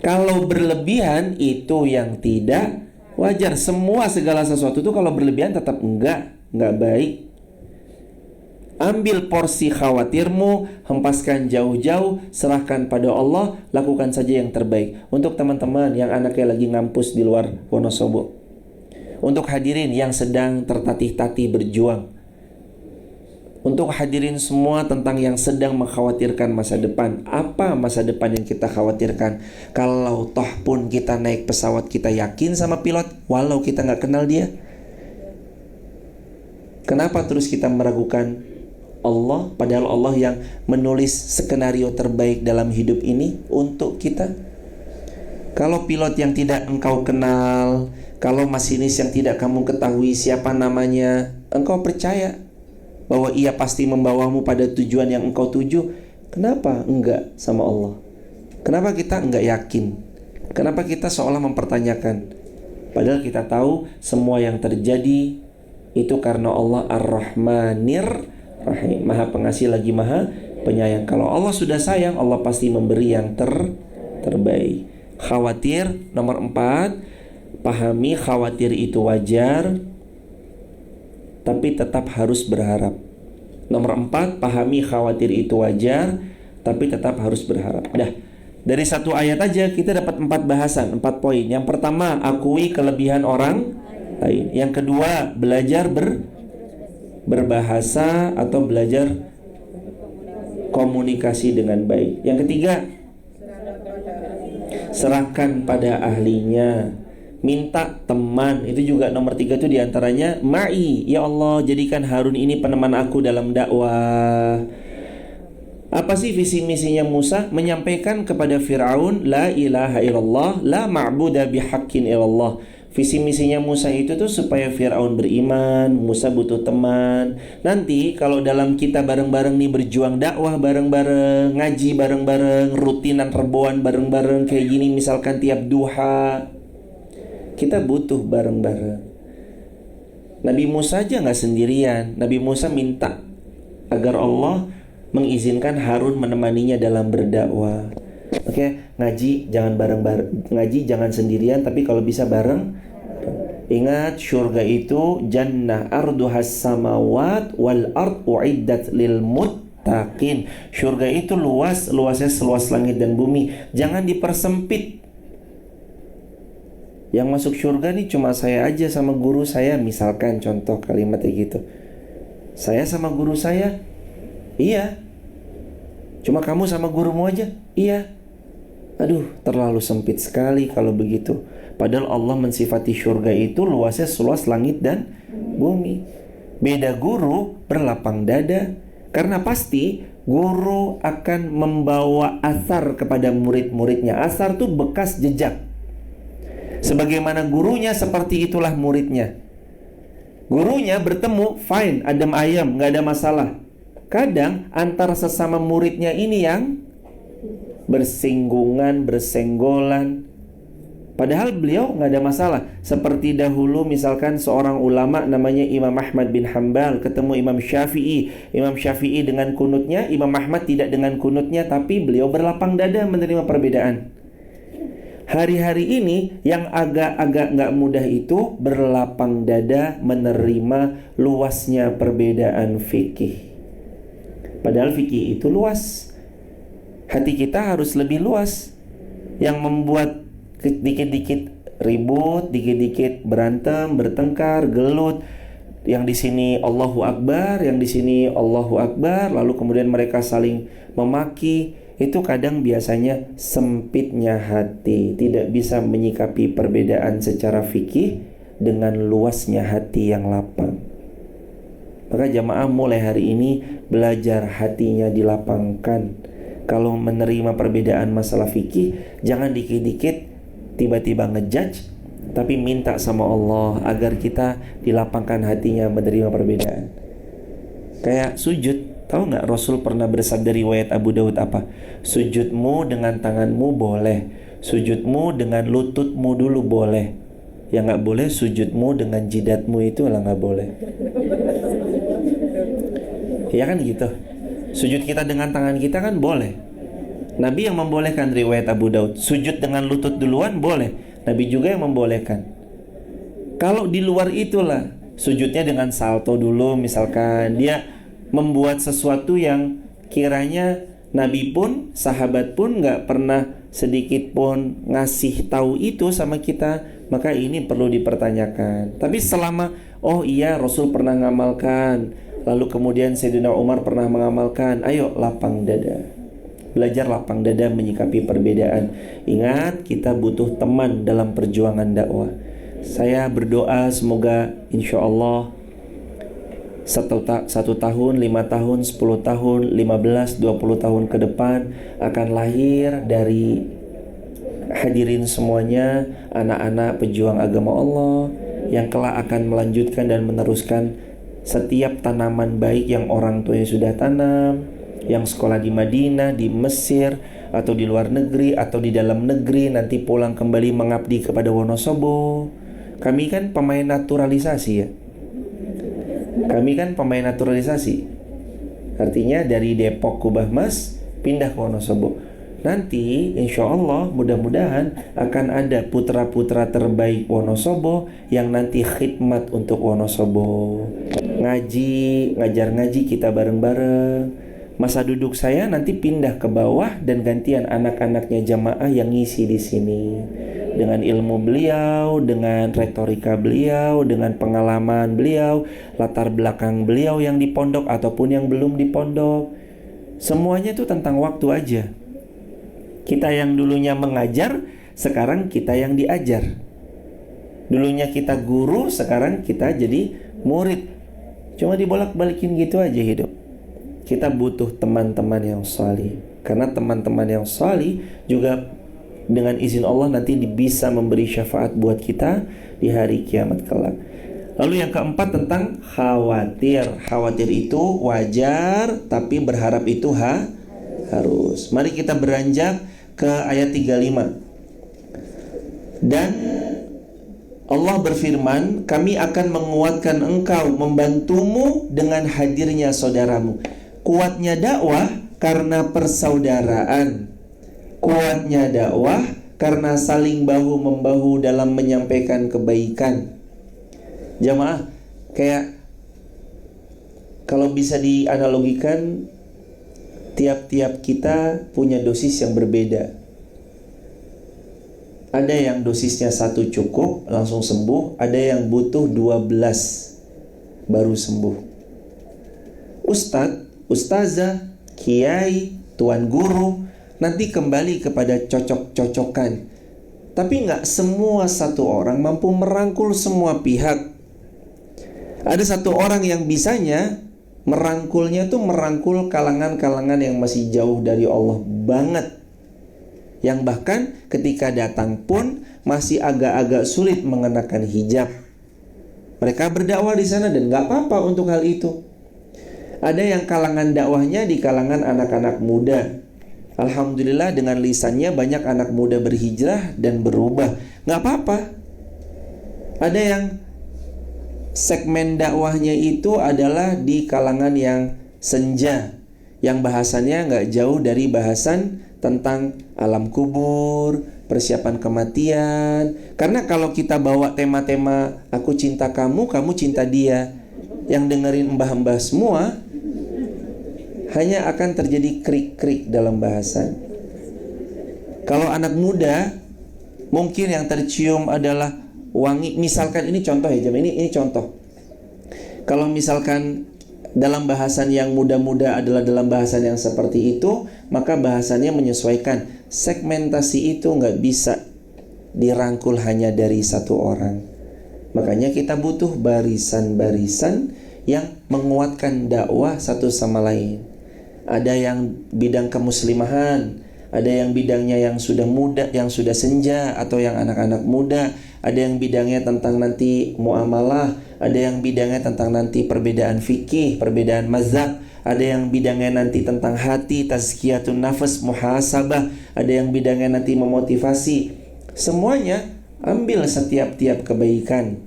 Kalau berlebihan itu yang tidak wajar. Semua segala sesuatu itu kalau berlebihan tetap enggak baik. Ambil porsi khawatirmu, hempaskan jauh-jauh, serahkan pada Allah, lakukan saja yang terbaik. Untuk teman-teman yang anaknya lagi ngampus di luar Wonosobo, untuk hadirin yang sedang tertatih-tatih berjuang, untuk hadirin semua tentang yang sedang mengkhawatirkan masa depan. Apa masa depan yang kita khawatirkan? Kalau toh pun kita naik pesawat, kita yakin sama pilot, walau kita nggak kenal dia. Kenapa terus kita meragukan Allah, padahal Allah yang menulis skenario terbaik dalam hidup ini untuk kita? Kalau pilot yang tidak engkau kenal, kalau masinis yang tidak kamu ketahui siapa namanya, engkau percaya bahwa ia pasti membawamu pada tujuan yang engkau tuju. Kenapa enggak sama Allah? Kenapa kita enggak yakin? Kenapa kita seolah mempertanyakan? Padahal kita tahu semua yang terjadi itu karena Allah Ar-Rahmanir Rahim, Maha Pengasih lagi Maha Penyayang. Kalau Allah sudah sayang, Allah pasti memberi yang terbaik. Khawatir, nomor 4, pahami khawatir itu wajar, tapi tetap harus berharap. Nomor 4, pahami khawatir itu wajar, tapi tetap harus berharap. Dari satu ayat aja kita dapat 4 bahasan, 4 poin. Yang pertama, akui kelebihan orang lain. Yang kedua, belajar berbahasa atau belajar komunikasi dengan baik. Yang ketiga, serahkan pada ahlinya. Minta teman. Itu juga nomor 3 itu diantaranya ma'i. Ya Allah, jadikan Harun ini peneman aku dalam dakwah. Apa sih visi misinya Musa? Menyampaikan kepada Fir'aun, la ilaha illallah, la ma'buda bihaqqin illallah. Visi misinya Musa itu tuh supaya Fir'aun beriman, Musa butuh teman. Nanti kalau dalam kita bareng-bareng nih berjuang dakwah bareng-bareng, ngaji bareng-bareng, rutinan reboan bareng-bareng kayak gini misalkan tiap duha, kita butuh bareng-bareng. Nabi Musa aja gak sendirian. Nabi Musa minta agar Allah mengizinkan Harun menemaninya dalam berdakwah. Oke, ngaji jangan bareng-bareng, ngaji jangan sendirian, tapi kalau bisa bareng. Ingat, syurga itu jannah arduhas samawat wal ard uiddat lil muttaqin. Syurga itu luasnya seluas langit dan bumi. Jangan dipersempit. Yang masuk syurga nih cuma saya aja sama guru saya, misalkan contoh kalimatnya gitu. Saya sama guru saya, iya. Cuma kamu sama gurumu aja, iya. Aduh, terlalu sempit sekali kalau begitu. Padahal Allah mensifati syurga itu luasnya seluas langit dan bumi. Beda guru berlapang dada, karena pasti guru akan membawa asar kepada murid-muridnya. Asar tuh bekas jejak. Sebagaimana gurunya, seperti itulah muridnya. Gurunya bertemu, fine, adem ayam, gak ada masalah. Kadang antar sesama muridnya ini yang bersinggungan, bersenggolan. Padahal beliau nggak ada masalah. Seperti dahulu misalkan seorang ulama namanya Imam Ahmad bin Hanbal ketemu Imam Syafi'i. Imam Syafi'i dengan kunutnya, Imam Ahmad tidak dengan kunutnya, tapi beliau berlapang dada menerima perbedaan. Hari-hari ini yang agak-agak nggak mudah itu berlapang dada menerima luasnya perbedaan fikih. Padahal fikih itu luas. Hati kita harus lebih luas. Yang membuat dikit-dikit ribut, dikit-dikit berantem, bertengkar, gelut. Yang di sini Allahu Akbar, yang di sini Allahu Akbar, lalu kemudian mereka saling memaki. itu kadang biasanya sempitnya hati, tidak bisa menyikapi perbedaan secara fikih dengan luasnya hati yang lapang. Maka jamaah mulai hari ini belajar hatinya dilapangkan. Kalau menerima perbedaan masalah fikih, jangan dikit-dikit tiba-tiba ngejudge, tapi minta sama Allah agar kita dilapangkan hatinya menerima perbedaan. Kayak sujud, tahu nggak Rasul pernah bersabda riwayat Abu Daud apa? Sujudmu dengan tanganmu boleh, sujudmu dengan lututmu dulu boleh. Yang nggak boleh sujudmu dengan jidatmu, itu lah nggak boleh. Ya kan gitu. Sujud kita dengan tangan kita kan boleh. Nabi yang membolehkan riwayat Abu Daud. Sujud dengan lutut duluan boleh. Nabi juga yang membolehkan. Kalau di luar itulah, sujudnya dengan salto dulu misalkan, dia membuat sesuatu yang kiranya Nabi pun, sahabat pun gak pernah sedikit pun ngasih tahu itu sama kita, maka ini perlu dipertanyakan. Tapi selama, oh iya Rasul pernah ngamalkan, lalu kemudian Sayyidina Umar pernah mengamalkan, ayo lapang dada. Belajar lapang dada menyikapi perbedaan. Ingat, kita butuh teman dalam perjuangan dakwah. Saya berdoa semoga insya Allah 1 tahun, 5 tahun, 10 tahun, 15, 20 tahun ke depan akan lahir dari hadirin semuanya anak-anak pejuang agama Allah yang kelak akan melanjutkan dan meneruskan setiap tanaman baik yang orang tuanya sudah tanam, yang sekolah di Madinah, di Mesir, atau di luar negeri, atau di dalam negeri, nanti pulang kembali mengabdi kepada Wonosobo. Kami kan pemain naturalisasi ya. Kami kan pemain naturalisasi. Artinya dari Depok Kubah Mas pindah ke Wonosobo. Nanti insya Allah mudah-mudahan akan ada putra-putra terbaik Wonosobo yang nanti khidmat untuk Wonosobo. Ngaji, ngajar ngaji kita bareng-bareng. Masa duduk saya nanti pindah ke bawah dan gantian anak-anaknya jamaah yang ngisi di sini. Dengan ilmu beliau, dengan retorika beliau, dengan pengalaman beliau, latar belakang beliau yang di pondok ataupun yang belum di pondok. Semuanya itu tentang waktu aja. Kita yang dulunya mengajar, sekarang kita yang diajar. Dulunya kita guru, sekarang kita jadi murid. Cuma dibolak-balikin gitu aja hidup. Kita butuh teman-teman yang salih. Karena teman-teman yang salih juga dengan izin Allah nanti bisa memberi syafaat buat kita di hari kiamat kelak. Lalu yang keempat tentang khawatir. Khawatir itu wajar, tapi berharap itu harus. Mari kita beranjak ke ayat 35. Dan Allah berfirman, kami akan menguatkan engkau, membantumu dengan hadirnya saudaramu. Kuatnya dakwah karena persaudaraan. Kuatnya dakwah karena saling bahu-membahu dalam menyampaikan kebaikan. Jamaah, kayak kalau bisa dianalogikan, tiap-tiap kita punya dosis yang berbeda. Ada yang dosisnya 1 cukup langsung sembuh, ada yang butuh 12 baru sembuh. Ustadz, ustazah, kiai, tuan guru nanti kembali kepada cocok-cocokan. Tapi nggak semua satu orang mampu merangkul semua pihak. Ada satu orang yang bisanya merangkulnya tuh merangkul kalangan-kalangan yang masih jauh dari Allah banget, yang bahkan ketika datang pun masih agak-agak sulit mengenakan hijab. Mereka berdakwah di sana dan nggak apa-apa untuk hal itu. Ada yang kalangan dakwahnya di kalangan anak-anak muda. Alhamdulillah dengan lisannya banyak anak muda berhijrah dan berubah. Nggak apa-apa. Ada yang segmen dakwahnya itu adalah di kalangan yang senja, yang bahasannya nggak jauh dari bahasan tentang alam kubur, persiapan kematian. Karena kalau kita bawa tema-tema aku cinta kamu, kamu cinta dia, yang dengerin mbah-mbah semua, hanya akan terjadi krik-krik dalam bahasan. Kalau anak muda, mungkin yang tercium adalah wangi. Misalkan ini contoh ya, ini contoh. Kalau misalkan dalam bahasan yang muda-muda adalah dalam bahasan yang seperti itu, maka bahasannya menyesuaikan. Segmentasi itu nggak bisa dirangkul hanya dari satu orang. Makanya kita butuh barisan-barisan yang menguatkan dakwah satu sama lain. Ada yang bidang kemuslimahan, ada yang bidangnya yang sudah muda, yang sudah senja, atau yang anak-anak muda. Ada yang bidangnya tentang nanti muamalah, ada yang bidangnya tentang nanti perbedaan fikih, perbedaan mazhab, ada yang bidangnya nanti tentang hati, tazkiyatun nafas, muhasabah, ada yang bidangnya nanti memotivasi. Semuanya ambil setiap-tiap kebaikan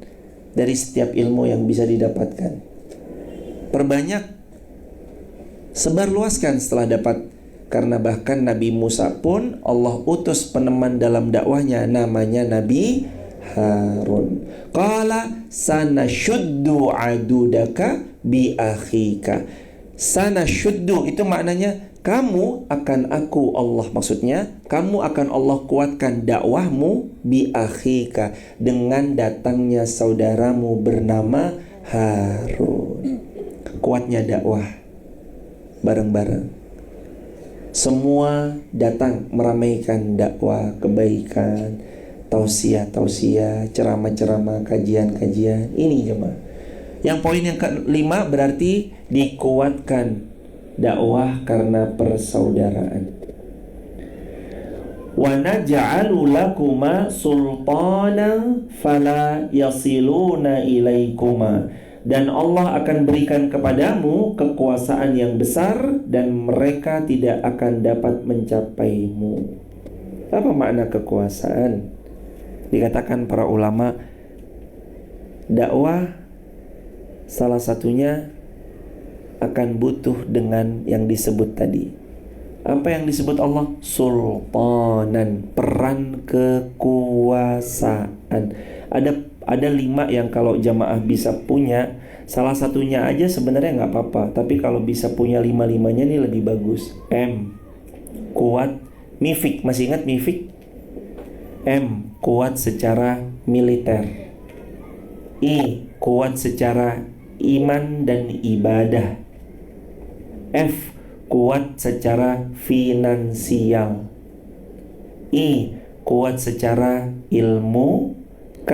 dari setiap ilmu yang bisa didapatkan. Perbanyak, sebarluaskan setelah dapat. Karena bahkan Nabi Musa pun Allah utus peneman dalam dakwahnya, namanya Nabi Harun. Qala sanashuddu adudaka bi akhika. Sanashuddu itu maknanya kamu akan aku, Allah maksudnya kamu akan Allah kuatkan dakwahmu bi akhika, dengan datangnya saudaramu bernama Harun. Kuatnya dakwah bareng-bareng. Semua datang meramaikan dakwah kebaikan, tausiah-tausiah, ceramah-ceramah, kajian-kajian. Ini jemaah. Yang poin yang kelima berarti dikuatkan dakwah karena persaudaraan. Wa naj'alu lakuma sultanan fala yasiluna ilaikuma. Dan Allah akan berikan kepadamu kekuasaan yang besar dan mereka tidak akan dapat mencapaimu. Apa makna kekuasaan? Dikatakan para ulama, dakwah salah satunya akan butuh dengan yang disebut tadi. Apa yang disebut Allah? Sultanan, peran kekuasaan. Ada 5 yang kalau jamaah bisa punya, salah satunya aja sebenarnya nggak apa-apa. Tapi kalau bisa punya 5-5-nya ini lebih bagus. M, kuat. Mifik, masih ingat Mifik? M, kuat secara militer. I, kuat secara iman dan ibadah. F, kuat secara finansial. I, kuat secara ilmu. K,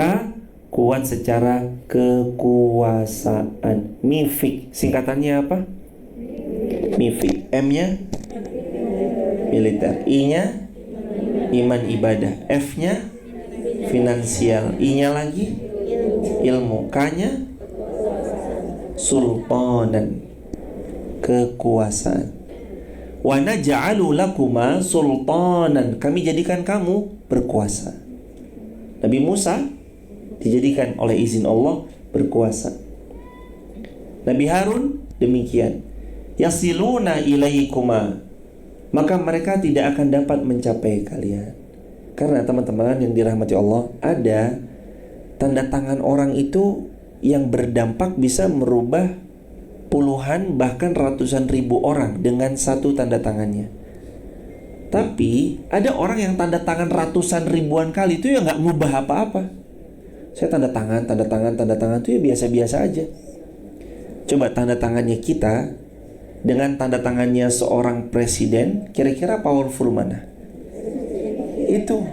kuat secara kekuasaan. Mifik, singkatannya apa? Mifik. M-nya militer, I-nya iman ibadah, F-nya finansial, I-nya lagi ilmu, K-nya sultanan, kekuasaan. Wa naj'alu lakuma sultanan, kami jadikan kamu berkuasa. Nabi Musa dijadikan oleh izin Allah berkuasa. Nabi Harun demikian. Yasiluna ilaikuma, maka mereka tidak akan dapat mencapai kalian. Karena teman-teman yang dirahmati Allah, ada tanda tangan orang itu yang berdampak bisa merubah puluhan bahkan ratusan ribu orang dengan satu tanda tangannya. Tapi ada orang yang tanda tangan ratusan ribuan kali itu ya nggak ngubah apa-apa. Saya tanda tangan itu ya biasa-biasa aja. Coba tanda tangannya kita dengan tanda tangannya seorang presiden, kira-kira powerful mana? Itu.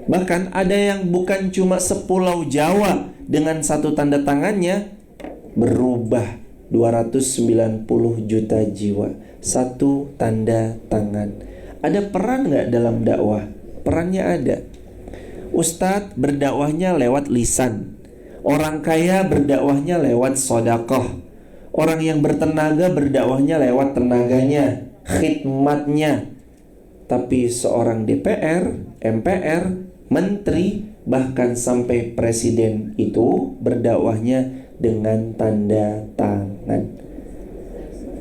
Bahkan ada yang bukan cuma sepulau Jawa dengan satu tanda tangannya berubah 290 juta jiwa. Satu tanda tangan. Ada peran nggak dalam dakwah? Perannya ada. Ustadz berdakwahnya lewat lisan. Orang kaya berdakwahnya lewat sedekah. Orang yang bertenaga berdakwahnya lewat tenaganya, khidmatnya. Tapi seorang DPR, MPR, menteri, bahkan sampai presiden itu berdakwahnya dengan tanda tangan.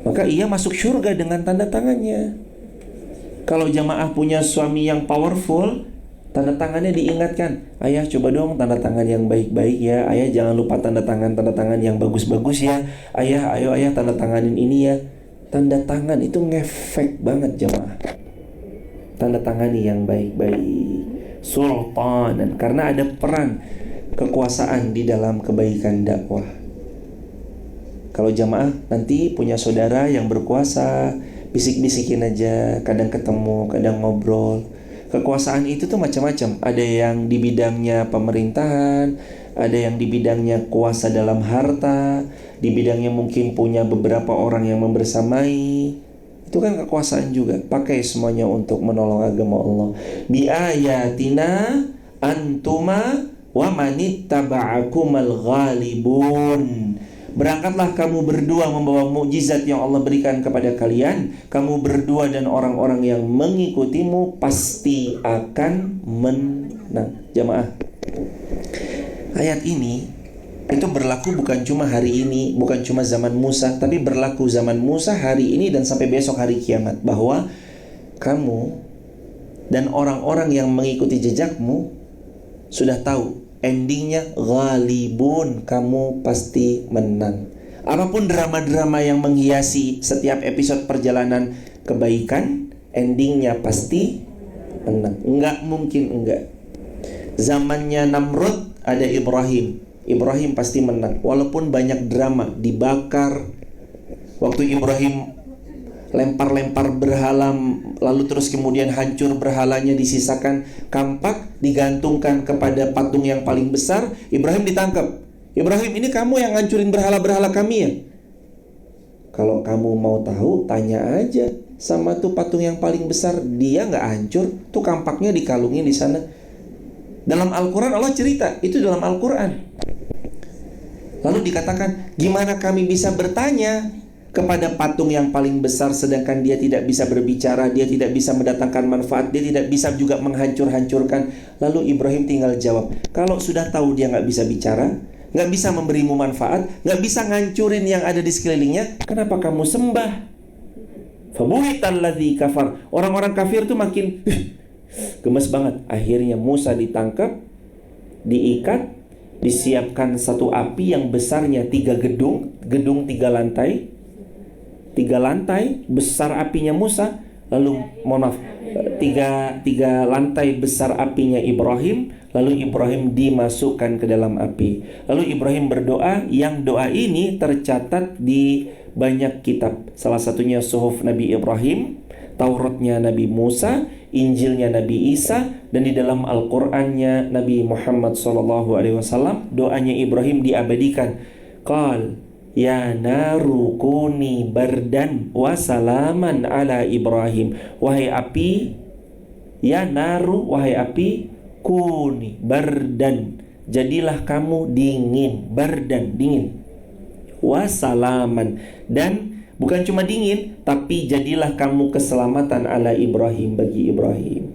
Maka ia masuk surga dengan tanda tangannya. Kalau jamaah punya suami yang powerful, tanda tangannya diingatkan. Ayah coba dong tanda tangan yang baik-baik ya. Ayah jangan lupa tanda tangan yang bagus-bagus ya. Ayah, ayo ayah tanda tanganin ini ya. Tanda tangan itu ngefek banget jamaah. Tanda tangani yang baik-baik. Sultanan, karena ada peran kekuasaan di dalam kebaikan dakwah. Kalau jamaah nanti punya saudara yang berkuasa, bisik-bisikin aja, kadang ketemu, kadang ngobrol. Kekuasaan itu tuh macam-macam. Ada yang di bidangnya pemerintahan, ada yang di bidangnya kuasa dalam harta, di bidangnya mungkin punya beberapa orang yang membersamai. Itu kan kekuasaan juga. Pakai semuanya untuk menolong agama Allah. Bi ayatina antuma wa manittaba'akumal ghalibun. Berangkatlah kamu berdua membawa mukjizat yang Allah berikan kepada kalian. Kamu berdua dan orang-orang yang mengikutimu pasti akan menang. Jamaah, ayat ini itu berlaku bukan cuma hari ini, bukan cuma zaman Musa, tapi berlaku zaman Musa, hari ini, dan sampai besok hari kiamat. Bahwa kamu dan orang-orang yang mengikuti jejakmu sudah tahu endingnya ghalibun, kamu pasti menang. Apapun drama-drama yang menghiasi setiap episode perjalanan kebaikan, endingnya pasti menang. Enggak mungkin enggak. Zamannya Namrud ada Ibrahim. Ibrahim pasti menang. Walaupun banyak drama, dibakar. Waktu Ibrahim lempar-lempar berhala, lalu terus kemudian hancur berhalanya, disisakan kampak, digantungkan kepada patung yang paling besar. Ibrahim ditangkap. Ibrahim, ini kamu yang hancurin berhala-berhala kami ya? Kalau kamu mau tahu, tanya aja sama tuh patung yang paling besar. Dia gak hancur, tuh kampaknya dikalungin di sana. Dalam Al-Quran Allah cerita, itu dalam Al-Quran. Lalu dikatakan, gimana kami bisa bertanya kepada patung yang paling besar sedangkan dia tidak bisa berbicara, dia tidak bisa mendatangkan manfaat, dia tidak bisa juga menghancur-hancurkan. Lalu Ibrahim tinggal jawab, kalau sudah tahu dia gak bisa bicara, gak bisa memberimu manfaat, gak bisa ngancurin yang ada di sekelilingnya, kenapa kamu sembah? Fabuhitalladzi kafar. Orang-orang kafir tuh makin gemes banget. Akhirnya Musa ditangkap, diikat, disiapkan satu api yang besarnya 3 gedung 3 lantai. 3 lantai besar apinya Musa. Lalu mohon maaf, 3 lantai besar apinya Ibrahim. Lalu Ibrahim dimasukkan ke dalam api. Lalu Ibrahim berdoa, yang doa ini tercatat di banyak kitab. Salah satunya Suhuf Nabi Ibrahim, Tauratnya Nabi Musa, Injilnya Nabi Isa, dan di dalam Al-Qur'annya Nabi Muhammad SAW. Doanya Ibrahim diabadikan. Qal ya naru kuni bardan wa salaman ala Ibrahim. Wahai api, ya naru, wahai api, kuni bardan, jadilah kamu dingin. Bardan, dingin. Wasalaman, dan bukan cuma dingin, tapi jadilah kamu keselamatan ala Ibrahim, bagi Ibrahim.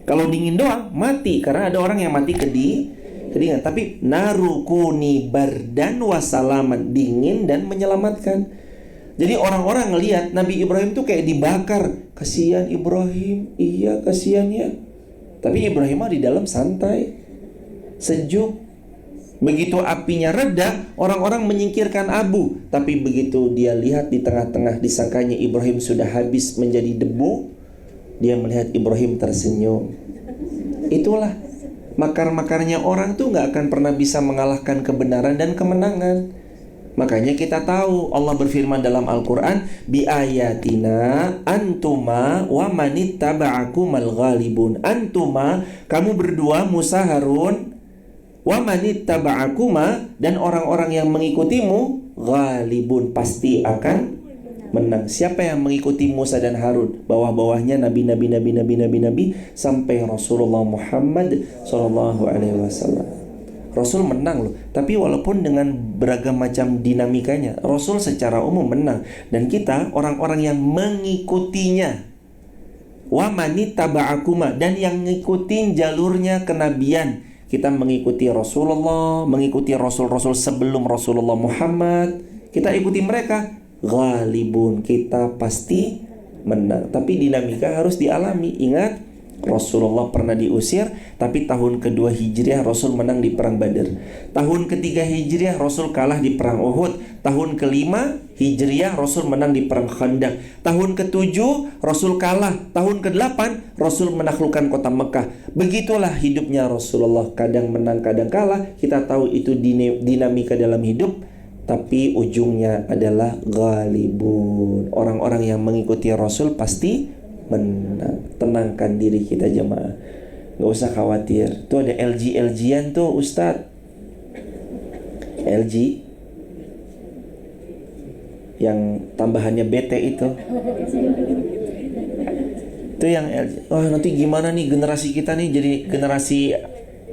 Kalau dingin doang, mati. Karena ada orang yang mati kedinginan. Tapi narukuni bardan wasalaman, dingin dan menyelamatkan. Jadi orang-orang ngelihat Nabi Ibrahim tuh kayak dibakar. Kasihan Ibrahim, iya kasihan ya. Tapi Ibrahim mah di dalam santai, sejuk. Begitu apinya reda, orang-orang menyingkirkan abu. Tapi begitu dia lihat di tengah-tengah, disangkanya Ibrahim sudah habis menjadi debu, dia melihat Ibrahim tersenyum. Itulah makar-makarnya orang tuh gak akan pernah bisa mengalahkan kebenaran dan kemenangan. Makanya kita tahu Allah berfirman dalam Al-Quran, bi ayatina antuma wa manittaba'akumal ghalibun. Antuma, kamu berdua, Musa, Harun, wa manittaba'akuma, dan orang-orang yang mengikutimu, ghalibun, pasti akan menang. Siapa yang mengikuti Musa dan Harun? Bawah-bawahnya nabi-nabi sampai Rasulullah Muhammad SAW. Rasul menang loh. Tapi walaupun dengan beragam macam dinamikanya, Rasul secara umum menang. Dan kita orang-orang yang mengikutinya, wa manittaba'akuma, dan yang ngikutin jalurnya kenabian. Kita mengikuti Rasulullah, mengikuti Rasul-Rasul sebelum Rasulullah Muhammad. Kita ikuti mereka, ghalibun, kita pasti menang. Tapi dinamika harus dialami. Ingat, Rasulullah pernah diusir, tapi tahun kedua Hijriah Rasul menang di perang Badar. Tahun ketiga Hijriah Rasul kalah di perang Uhud. Tahun kelima Hijriah Rasul menang di perang Khandaq. Tahun ketujuh Rasul kalah. Tahun ke-8 Rasul menaklukkan kota Mekah. Begitulah hidupnya Rasulullah, kadang menang kadang kalah. Kita tahu itu dinamika dalam hidup. tapi ujungnya adalah ghalibun. Orang-orang yang mengikuti Rasul pasti menang. Tenangkan diri kita jemaah, nggak usah khawatir. Tuh ada LG-LG-an tuh Ustadz, LG yang tambahannya BT itu yang LG. Wah, nanti gimana nih generasi kita nih, jadi generasi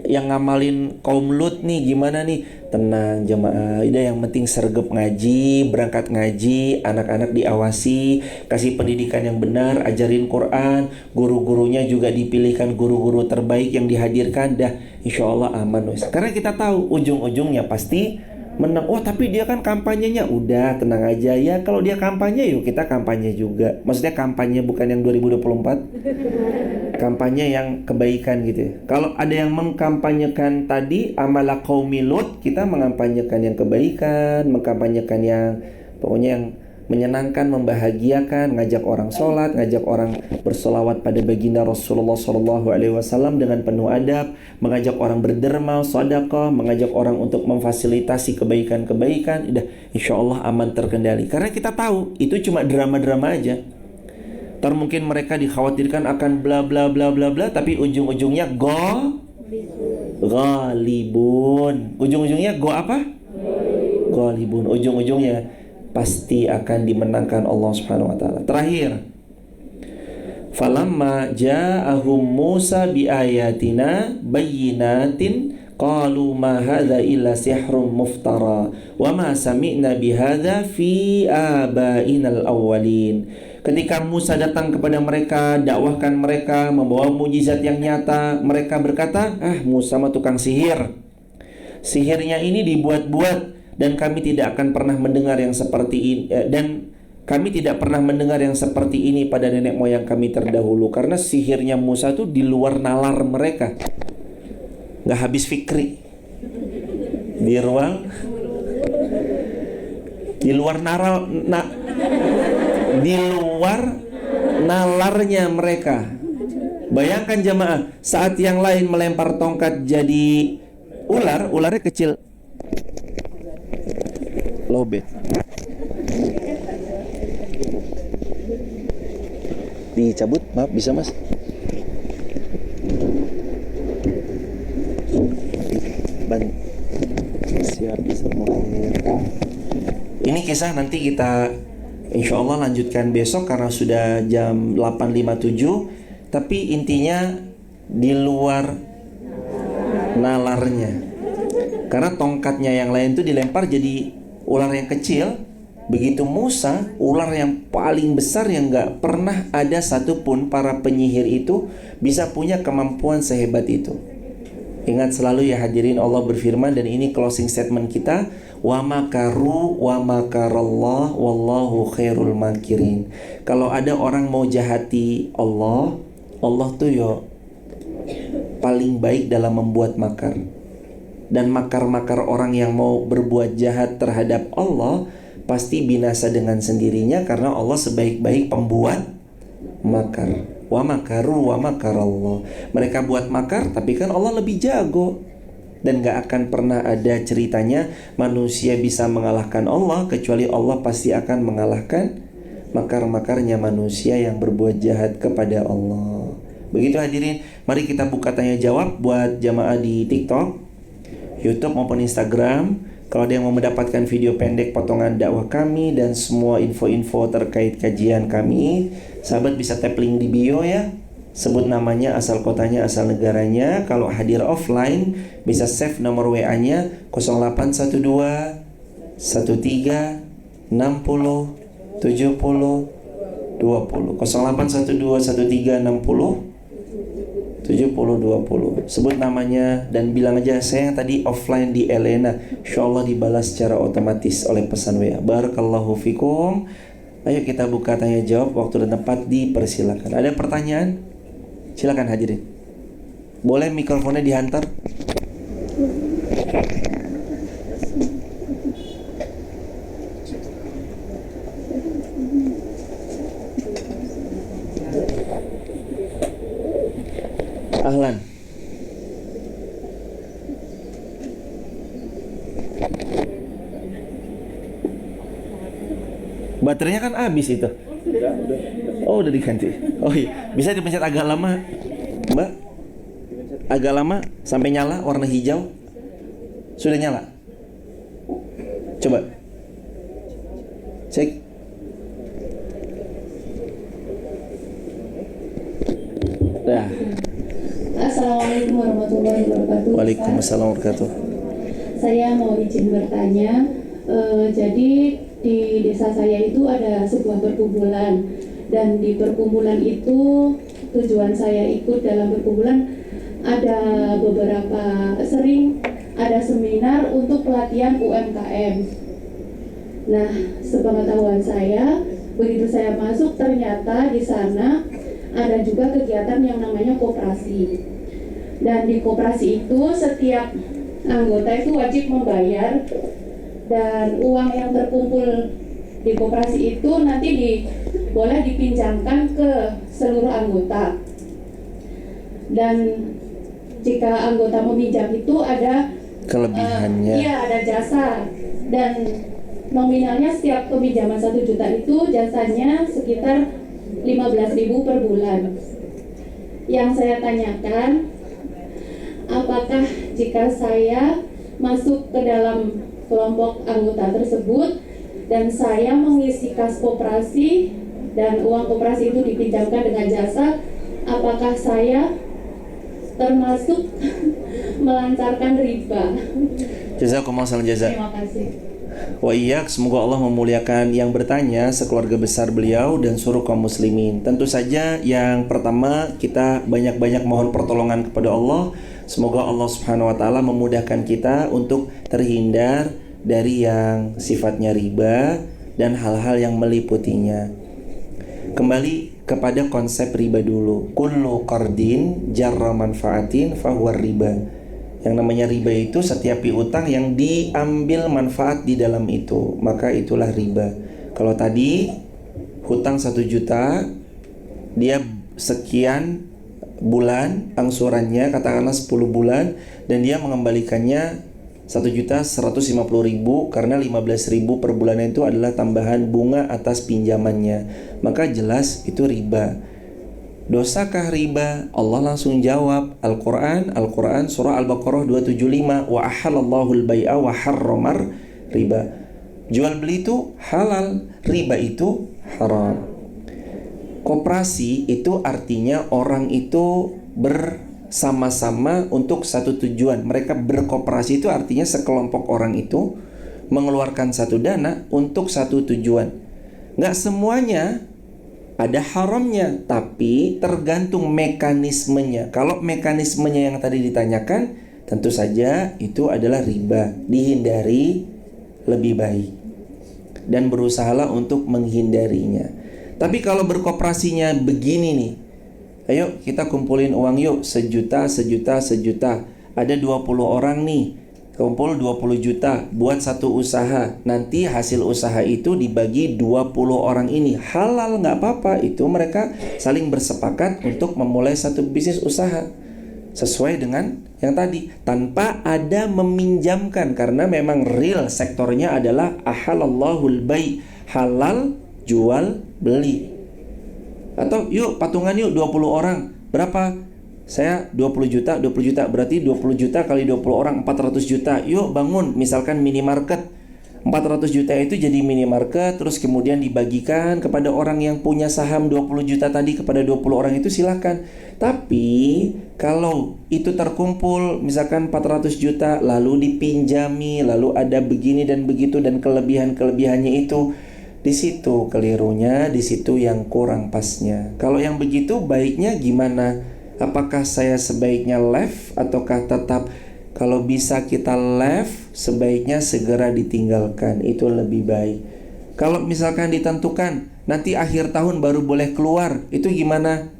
yang ngamalin kaum Lut nih, gimana nih? Tenang jemaah, udah yang penting sergap ngaji, berangkat ngaji, anak-anak diawasi, kasih pendidikan yang benar, ajarin Quran, guru-gurunya juga dipilihkan guru-guru terbaik yang dihadirkan, dah insya Allah aman wes. Karena kita tahu ujung-ujungnya pasti menang. Wah tapi dia kan kampanyenya, udah tenang aja ya, kalau dia kampanye yuk kita kampanye juga. Maksudnya kampanye bukan yang 2024, kampanye yang kebaikan gitu ya. Kalau ada yang mengkampanyekan tadi amala qaumi Lut, kita mengampanyekan yang kebaikan, mengkampanyekan yang pokoknya yang menyenangkan, membahagiakan, ngajak orang sholat, ngajak orang bersolawat pada baginda Rasulullah SAW dengan penuh adab, mengajak orang berderma, sedekah, mengajak orang untuk memfasilitasi kebaikan-kebaikan. Udah, insya Allah aman terkendali. Karena kita tahu itu cuma drama-drama aja. Ntar mungkin mereka dikhawatirkan akan bla bla bla bla bla, tapi ujung-ujungnya ghalibun. Ujung-ujungnya apa? Ghalibun. Ujung-ujungnya pasti akan dimenangkan Allah Subhanahu wa taala. Terakhir, falamma ja'ahum Musa biayatina bayyinatin qalu ma hadza illa sihrun muftara wa ma sami'na bihadza fi abainal awwalin. Ketika Musa datang kepada mereka, dakwahkan mereka, membawa mujizat yang nyata, mereka berkata, Musa mah tukang sihir. Sihirnya ini dibuat-buat, dan kami tidak akan pernah mendengar yang seperti ini, dan kami tidak pernah mendengar yang seperti ini pada nenek moyang kami terdahulu. Karena sihirnya Musa itu di luar nalar mereka, nggak habis fikri, di luar nalarnya mereka. Bayangkan jemaah, saat yang lain melempar tongkat jadi ularnya kecil, lobet, dicabut, maaf bisa mas? Ban siap semuanya. Ini kisah nanti kita insya Allah lanjutkan besok karena sudah jam 8.57. Tapi intinya di luar nalarnya, karena tongkatnya yang lain itu dilempar jadi ular yang kecil. Begitu Musa, ular yang paling besar yang gak pernah ada satupun para penyihir itu bisa punya kemampuan sehebat itu. Ingat selalu ya hadirin, Allah berfirman, dan ini closing statement kita, wa makaru wa makarallah wallahu khairul makirin. Kalau ada orang mau jahati Allah tuh paling baik dalam membuat makar. Dan makar-makar orang yang mau berbuat jahat terhadap Allah pasti binasa dengan sendirinya, karena Allah sebaik-baik pembuat makar. Wa makaru wa makarallah. Mereka buat makar, tapi kan Allah lebih jago. Dan gak akan pernah ada ceritanya manusia bisa mengalahkan Allah, kecuali Allah pasti akan mengalahkan makar-makarnya manusia yang berbuat jahat kepada Allah. Begitu hadirin, mari kita buka tanya jawab buat jamaah di TikTok, YouTube maupun Instagram. Kalau ada yang mau mendapatkan video pendek potongan dakwah kami dan semua info-info terkait kajian kami, sahabat bisa tap link di bio ya. Sebut namanya, asal kotanya, asal negaranya. Kalau hadir offline bisa save nomor WA-nya 0812 13 60 70 20 0812 13 60 70-20. Sebut namanya dan bilang aja saya yang tadi offline di Elena. Insyaallah dibalas secara otomatis oleh pesan WA. Barakallahu fikum. Ayo kita buka tanya jawab, waktu dan tempat dipersilakan. Ada pertanyaan? Silakan hadirin. Boleh mikrofonnya dihantar? Ahlan. Baterainya kan habis itu. Oh, udah diganti. Oh iya, bisa dipencet agak lama, Mbak. Agak lama sampai nyala warna hijau. Sudah nyala. Coba cek. Dah. Assalamualaikum warahmatullahi wabarakatuh. Waalaikumsalam warahmatullahi wabarakatuh. Saya mau izin bertanya. Jadi di desa saya itu ada sebuah perkumpulan, dan di perkumpulan itu tujuan saya ikut dalam perkumpulan ada beberapa sering ada seminar untuk pelatihan UMKM. Nah, sepengetahuan saya, begitu saya masuk ternyata di sana ada juga kegiatan yang namanya koperasi. Dan di koperasi itu setiap anggota itu wajib membayar, dan uang yang terkumpul di koperasi itu nanti boleh dipinjamkan ke seluruh anggota. Dan jika anggota meminjam itu ada kelebihannya. Iya, ada jasa, dan nominalnya setiap peminjaman 1 juta itu jasanya sekitar 15.000 per bulan. Yang saya tanyakan, apakah jika saya masuk ke dalam kelompok anggota tersebut dan saya mengisi kas koperasi dan uang koperasi itu dipinjamkan dengan jasa, apakah saya termasuk melancarkan riba? Jazakumullah khairan jazak. Terima kasih. Wa iyyak, semoga Allah memuliakan yang bertanya sekeluarga besar beliau dan seluruh kaum muslimin. Tentu saja yang pertama kita banyak-banyak mohon pertolongan kepada Allah. Semoga Allah Subhanahu wa taala memudahkan kita untuk terhindar dari yang sifatnya riba dan hal-hal yang meliputinya. Kembali kepada konsep riba dulu. Kullu qardin jarra manfaatin fahuwa riba. Yang namanya riba itu setiap piutang yang diambil manfaat di dalam itu, maka itulah riba. Kalau tadi hutang 1 juta, dia sekian bulan angsurannya, katakanlah 10 bulan, dan dia mengembalikannya 1.150.000 karena 15.000 per bulan itu adalah tambahan bunga atas pinjamannya, maka jelas itu riba. Dosakah riba? Allah langsung jawab, Al-Quran surah Al-Baqarah 275, wa ahallallahu al-bai'a wa harramar riba. Jual beli itu halal, riba itu haram. Koperasi itu artinya orang itu bersama-sama untuk satu tujuan. Mereka berkooperasi itu artinya sekelompok orang itu mengeluarkan satu dana untuk satu tujuan. Nggak semuanya ada haramnya, tapi tergantung mekanismenya. Kalau mekanismenya yang tadi ditanyakan, tentu saja itu adalah riba. Dihindari lebih baik, dan berusahalah untuk menghindarinya. Tapi kalau berkooperasinya begini nih, ayo kita kumpulin uang yuk, sejuta. Ada 20 orang nih, kumpul 20 juta buat satu usaha. Nanti hasil usaha itu dibagi 20 orang ini. Halal, nggak apa-apa. Itu mereka saling bersepakat untuk memulai satu bisnis usaha sesuai dengan yang tadi, tanpa ada meminjamkan, karena memang real sektornya adalah ahalallahul bai', halal jual beli. Atau yuk patungan yuk 20 orang. Berapa? Saya 20 juta, berarti 20 juta kali 20 orang 400 juta. Yuk bangun misalkan minimarket. 400 juta itu jadi minimarket, terus kemudian dibagikan kepada orang yang punya saham 20 juta tadi, kepada 20 orang itu silakan. Tapi kalau itu terkumpul misalkan 400 juta lalu dipinjami, lalu ada begini dan begitu dan kelebihannya itu, di situ kelirunya, di situ yang kurang pasnya. Kalau yang begitu baiknya gimana? Apakah saya sebaiknya left ataukah tetap? Kalau bisa kita left, sebaiknya segera ditinggalkan, itu lebih baik. Kalau misalkan ditentukan nanti akhir tahun baru boleh keluar, itu gimana?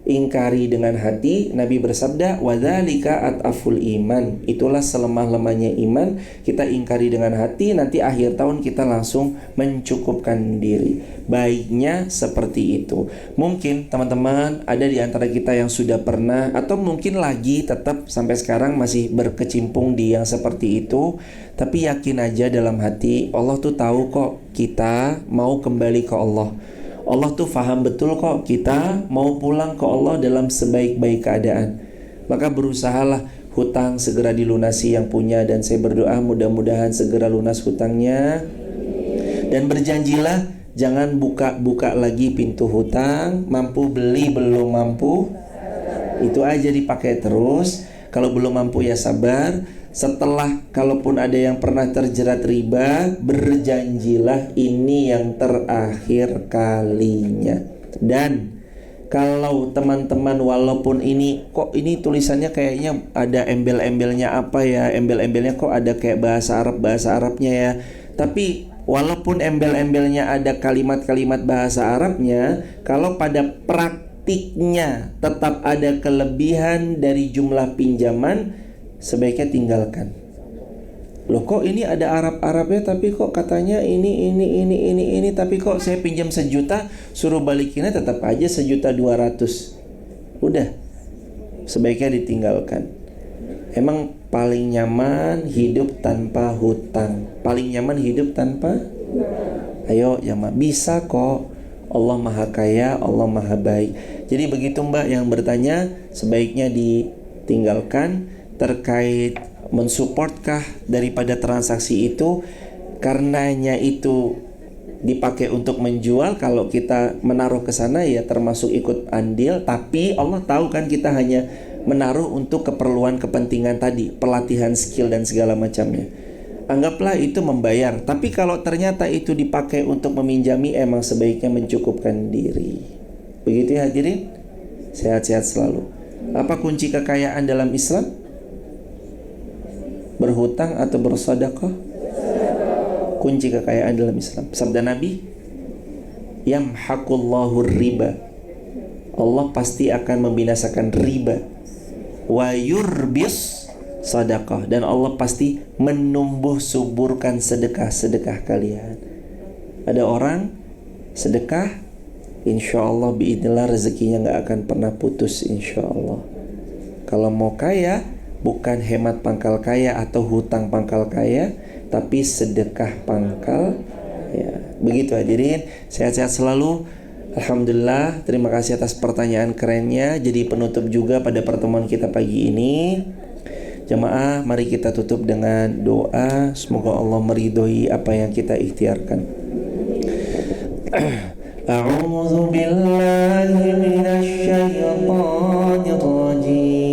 ingkari dengan hati. Nabi bersabda, wadzalika ataful iman, itulah selemah-lemahnya iman. Kita ingkari dengan hati, nanti akhir tahun kita langsung mencukupkan diri. Baiknya seperti itu. Mungkin teman-teman ada di antara kita yang sudah pernah, atau mungkin lagi tetap sampai sekarang masih berkecimpung di yang seperti itu. Tapi yakin aja dalam hati, Allah tuh tahu kok kita mau kembali ke Allah. Allah tuh faham betul kok kita mau pulang ke Allah dalam sebaik-baik keadaan. Maka berusahalah hutang segera dilunasi yang punya, dan saya berdoa mudah-mudahan segera lunas hutangnya. Dan berjanjilah jangan buka-buka lagi pintu hutang. Mampu beli belum mampu, itu aja dipakai terus. Kalau belum mampu ya sabar. Setelah kalaupun ada yang pernah terjerat riba, berjanjilah ini yang terakhir kalinya. Dan kalau teman-teman walaupun ini kok ini tulisannya kayaknya ada embel-embelnya apa ya, embel-embelnya kok ada kayak bahasa Arabnya ya. Tapi walaupun embel-embelnya ada kalimat-kalimat bahasa Arabnya, kalau pada praktiknya tetap ada kelebihan dari jumlah pinjaman, sebaiknya tinggalkan. Loh kok ini ada Arab-Arabnya tapi kok katanya ini, tapi kok saya pinjam 1 juta suruh balikinnya tetap aja 1.200.000. Udah, sebaiknya ditinggalkan. Emang paling nyaman hidup tanpa hutang. Paling nyaman hidup tanpa? Ayo jamaah, bisa kok. Allah Maha Kaya, Allah Maha Baik. Jadi begitu Mbak yang bertanya, sebaiknya ditinggalkan. Terkait mensupportkah daripada transaksi itu, karenanya itu dipakai untuk menjual, kalau kita menaruh ke sana ya termasuk ikut andil. Tapi Allah tahu kan kita hanya menaruh untuk keperluan kepentingan tadi, pelatihan skill dan segala macamnya. Anggaplah itu membayar. Tapi kalau ternyata itu dipakai untuk meminjami, emang sebaiknya mencukupkan diri. Begitu ya hadirin. Sehat-sehat selalu. Apa kunci kekayaan dalam Islam? Berhutang atau bersedekah? Kunci kekayaan dalam Islam. Sabda Nabi, yamhaqullahu riba, Allah pasti akan membinasakan riba. Wa yurbis sedekah, dan Allah pasti menumbuh suburkan sedekah-sedekah kalian. Ada orang sedekah, insya Allah biidznillah rezekinya gak akan pernah putus, insya Allah. Kalau mau kaya, bukan hemat pangkal kaya atau hutang pangkal kaya, tapi sedekah pangkal ya. Begitu hadirin, sehat-sehat selalu. Alhamdulillah, terima kasih atas pertanyaan kerennya. Jadi penutup juga pada pertemuan kita pagi ini. Jamaah, mari kita tutup dengan doa. Semoga Allah meridhoi apa yang kita ikhtiarkan. A'udzu billahi minasy syaithanir rajim.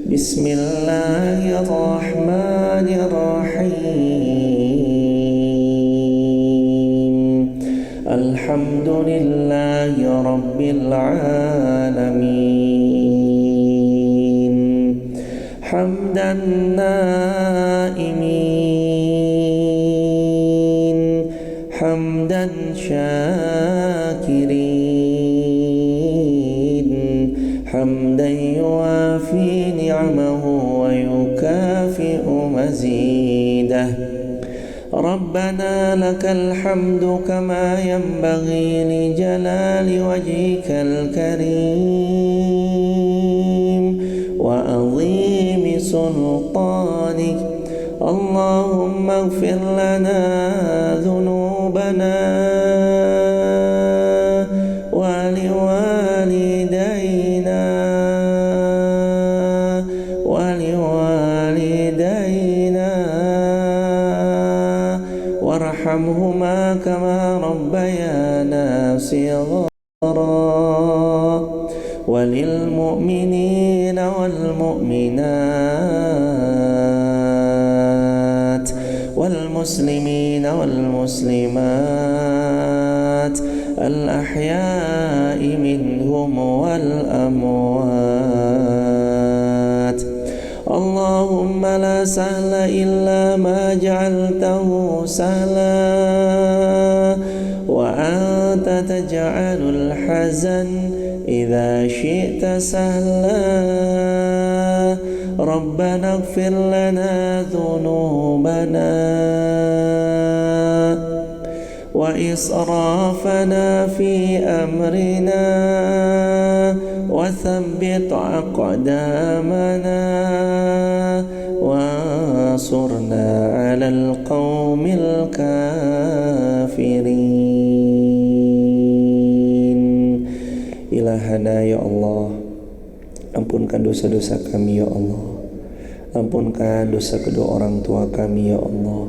Bismillahirrahmanirrahim. Alhamdulillahi rabbil alamin. Hamdan naimin, hamdan syakirin, hamdan yuafi ni'amahu wa yukafi'u mazidah. Rabbana lakal hamdu kama yanbaghi li jalali wajhikal karim wa azimi sultanik. Allahumma ighfir lana dhunubana wa liwalidayna warhamhuma kama rabbayana shighara walil mu'minina wal mu'minat wal muslimina wal muslimat al ahya'i minhum wal amwat. Allahumma la sahla illa ma ja'altahu sahla wa anta تجعل الحزن إذا شئت سهلا ربنا اغفر لنا ذنوبنا وإسرافنا في أمرنا وثبت أقدامنا وانصرنا على القوم الكافرين. Ilahana ya Allah, ampunkan dosa-dosa kami ya Allah, ampunkan dosa kedua orang tua kami ya Allah.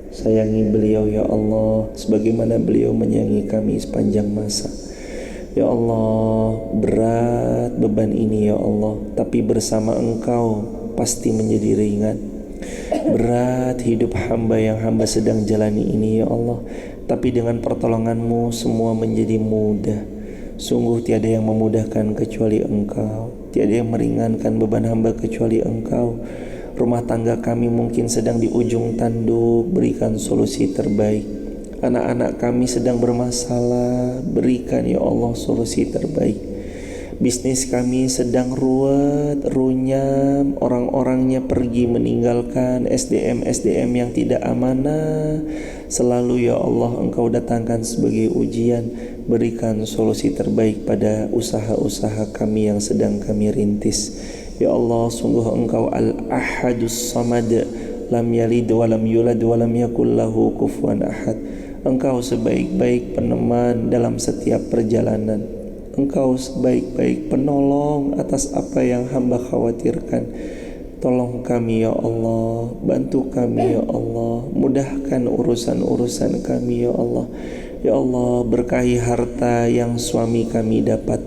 Sayangi beliau ya Allah sebagaimana beliau menyayangi kami sepanjang masa. Ya Allah, berat beban ini ya Allah, tapi bersama Engkau pasti menjadi ringan. Berat hidup hamba yang hamba sedang jalani ini ya Allah, tapi dengan pertolongan-Mu semua menjadi mudah. Sungguh tiada yang memudahkan kecuali Engkau, tiada yang meringankan beban hamba kecuali Engkau. Rumah tangga kami mungkin sedang di ujung tanduk, berikan solusi terbaik. Anak-anak kami sedang bermasalah, berikan ya Allah solusi terbaik. Bisnis kami sedang ruwet, runyam, orang-orangnya pergi meninggalkan SDM-SDM yang tidak amanah. Selalu ya Allah Engkau datangkan sebagai ujian. Berikan solusi terbaik pada usaha-usaha kami yang sedang kami rintis. Ya Allah, sungguh Engkau Al-Ahadus Samad, lam yalid walam yulad walam yakul lahu kufuwan ahad. Engkau sebaik-baik peneman dalam setiap perjalanan. Engkau sebaik-baik penolong atas apa yang hamba khawatirkan. Tolong kami ya Allah, bantu kami ya Allah, mudahkan urusan-urusan kami ya Allah. Ya Allah, berkahi harta yang suami kami dapat,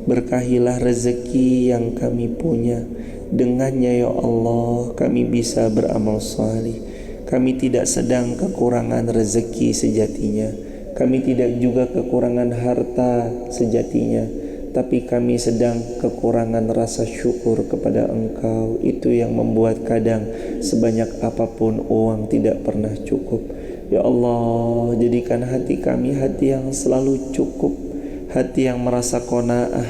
berkahilah rezeki yang kami punya. Dengannya ya Allah kami bisa beramal salih. Kami tidak sedang kekurangan rezeki sejatinya, kami tidak juga kekurangan harta sejatinya, tapi kami sedang kekurangan rasa syukur kepada Engkau. Itu yang membuat kadang sebanyak apapun uang tidak pernah cukup. Ya Allah, jadikan hati kami hati yang selalu cukup, hati yang merasa qanaah,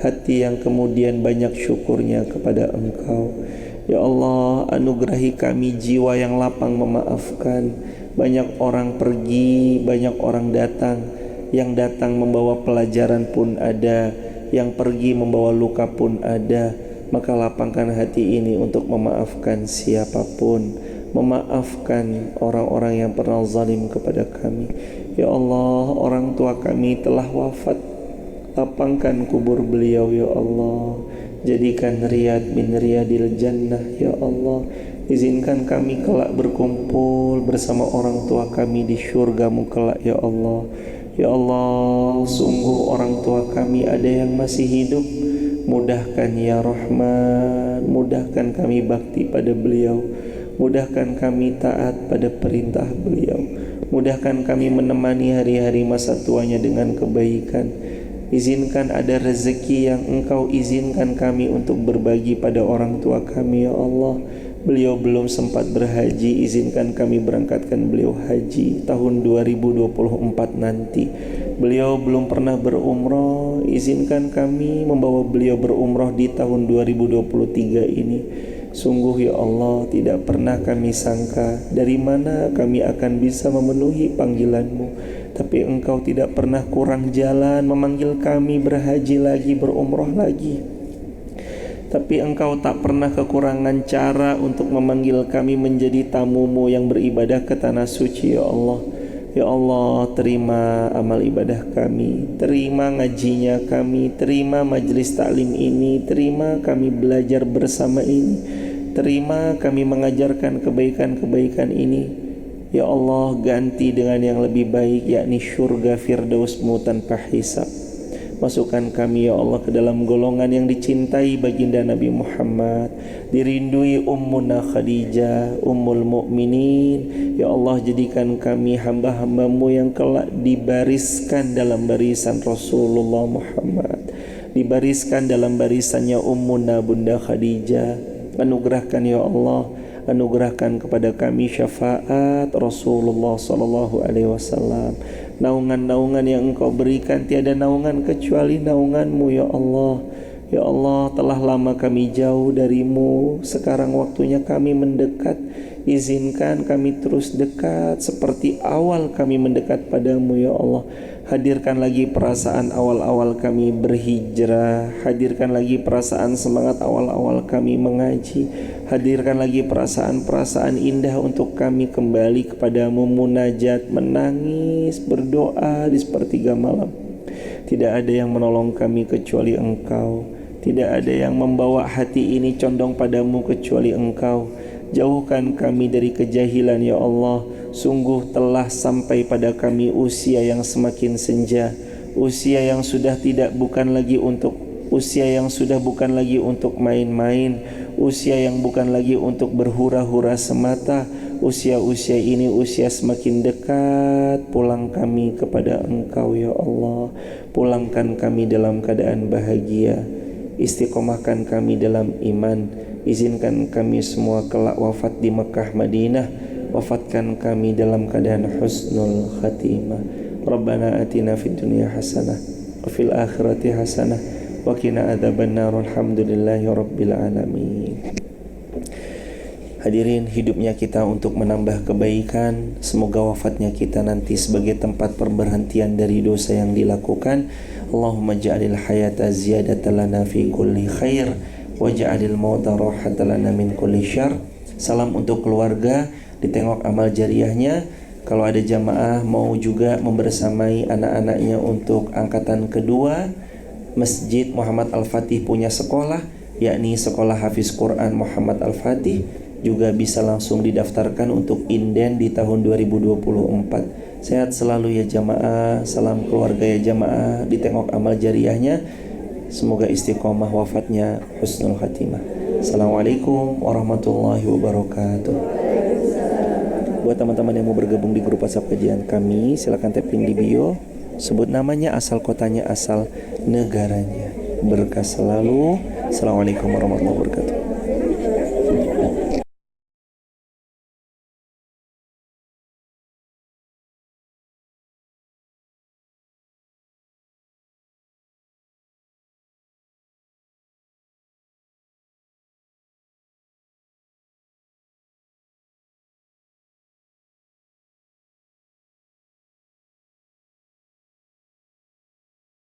hati yang kemudian banyak syukurnya kepada Engkau. Ya Allah, anugerahi kami jiwa yang lapang memaafkan. Banyak orang pergi, banyak orang datang. Yang datang membawa pelajaran pun ada, yang pergi membawa luka pun ada. Maka lapangkan hati ini untuk memaafkan siapapun, memaafkan orang-orang yang pernah zalim kepada kami. Ya Allah, orang tua kami telah wafat, lapangkan kubur beliau ya Allah. Jadikan riyad min riyadil jannah ya Allah. Izinkan kami kelak berkumpul bersama orang tua kami di syurga-Mu kelak ya Allah. Ya Allah, sungguh orang tua kami ada yang masih hidup. Mudahkan ya Rahman, mudahkan kami bakti pada beliau, mudahkan kami taat pada perintah beliau, mudahkan kami menemani hari-hari masa tuanya dengan kebaikan. Izinkan ada rezeki yang Engkau izinkan kami untuk berbagi pada orang tua kami ya Allah. Beliau belum sempat berhaji, izinkan kami berangkatkan beliau haji tahun 2024 nanti. Beliau belum pernah berumrah, izinkan kami membawa beliau berumrah di tahun 2023 ini. Sungguh ya Allah, tidak pernah kami sangka dari mana kami akan bisa memenuhi panggilan-Mu. Tapi Engkau tidak pernah kurang jalan memanggil kami berhaji lagi, berumrah lagi. Tapi Engkau tak pernah kekurangan cara untuk memanggil kami menjadi tamu-Mu yang beribadah ke tanah suci ya Allah. Ya Allah, terima amal ibadah kami, terima ngajinya kami, terima majelis taklim ini, terima kami belajar bersama ini, terima kami mengajarkan kebaikan-kebaikan ini. Ya Allah, ganti dengan yang lebih baik, yakni syurga firdaus-Mu tanpa hisab. Masukkan kami ya Allah ke dalam golongan yang dicintai baginda Nabi Muhammad, dirindui Ummuna Khadijah, Ummul Mukminin. Ya Allah, jadikan kami hamba-hamba-Mu yang kelak dibariskan dalam barisan Rasulullah Muhammad, dibariskan dalam barisannya Ummuna Bunda Khadijah. Anugerahkan ya Allah anugerahkan kepada kami syafaat Rasulullah sallallahu alaihi wasallam. Naungan-naungan yang Engkau berikan tiada naungan kecuali naungan-Mu ya Allah. Ya Allah, telah lama kami jauh dari-Mu, sekarang waktunya kami mendekat. Izinkan kami terus dekat seperti awal kami mendekat padamu ya Allah. Hadirkan lagi perasaan awal-awal kami berhijrah. Hadirkan lagi perasaan semangat awal-awal kami mengaji. Hadirkan lagi perasaan-perasaan indah untuk kami kembali kepadamu, munajat, menangis, berdoa di sepertiga malam. Tidak ada yang menolong kami kecuali Engkau. Tidak ada yang membawa hati ini condong padamu kecuali Engkau. Jauhkan kami dari kejahilan ya Allah. Sungguh telah sampai pada kami usia yang semakin senja, usia yang sudah bukan lagi untuk main-main, usia yang bukan lagi untuk berhura-hura semata. Usia-usia ini usia semakin dekat. Pulang kami kepada Engkau ya Allah. Pulangkan kami dalam keadaan bahagia. Istiqomahkan kami dalam iman. Izinkan kami semua kelak wafat di Mekah Madinah. Wafatkan kami dalam keadaan husnul khatimah. Rabbana atina fid dunya hasanah wa fil akhirati hasanah wa qina adzabannar. Alhamdulillahi rabbil alamin. Hadirin, hidupnya kita untuk menambah kebaikan. Semoga wafatnya kita nanti sebagai tempat perberhentian dari dosa yang dilakukan. Allahumma ja'alil hayata ziyadatan lana fi kulli khair wa ja'alil mauta rahatan lana min kulli syarr. Salam untuk keluarga, ditengok amal jariahnya. Kalau ada jamaah mau juga membersamai anak-anaknya untuk angkatan kedua, Masjid Muhammad Al-Fatih punya sekolah, yakni Sekolah Hafiz Quran Muhammad Al-Fatih, juga bisa langsung didaftarkan untuk inden di tahun 2024. Sehat selalu ya jamaah, salam keluarga ya jamaah, ditengok amal jariahnya. Semoga istiqomah wafatnya husnul khatimah. Assalamualaikum warahmatullahi wabarakatuh. Buat teman-teman yang mau bergabung di grup WhatsApp kajian kami, silakan tap link di bio, sebut namanya, asal kotanya, asal negaranya. Berkah selalu. Assalamualaikum warahmatullahi wabarakatuh.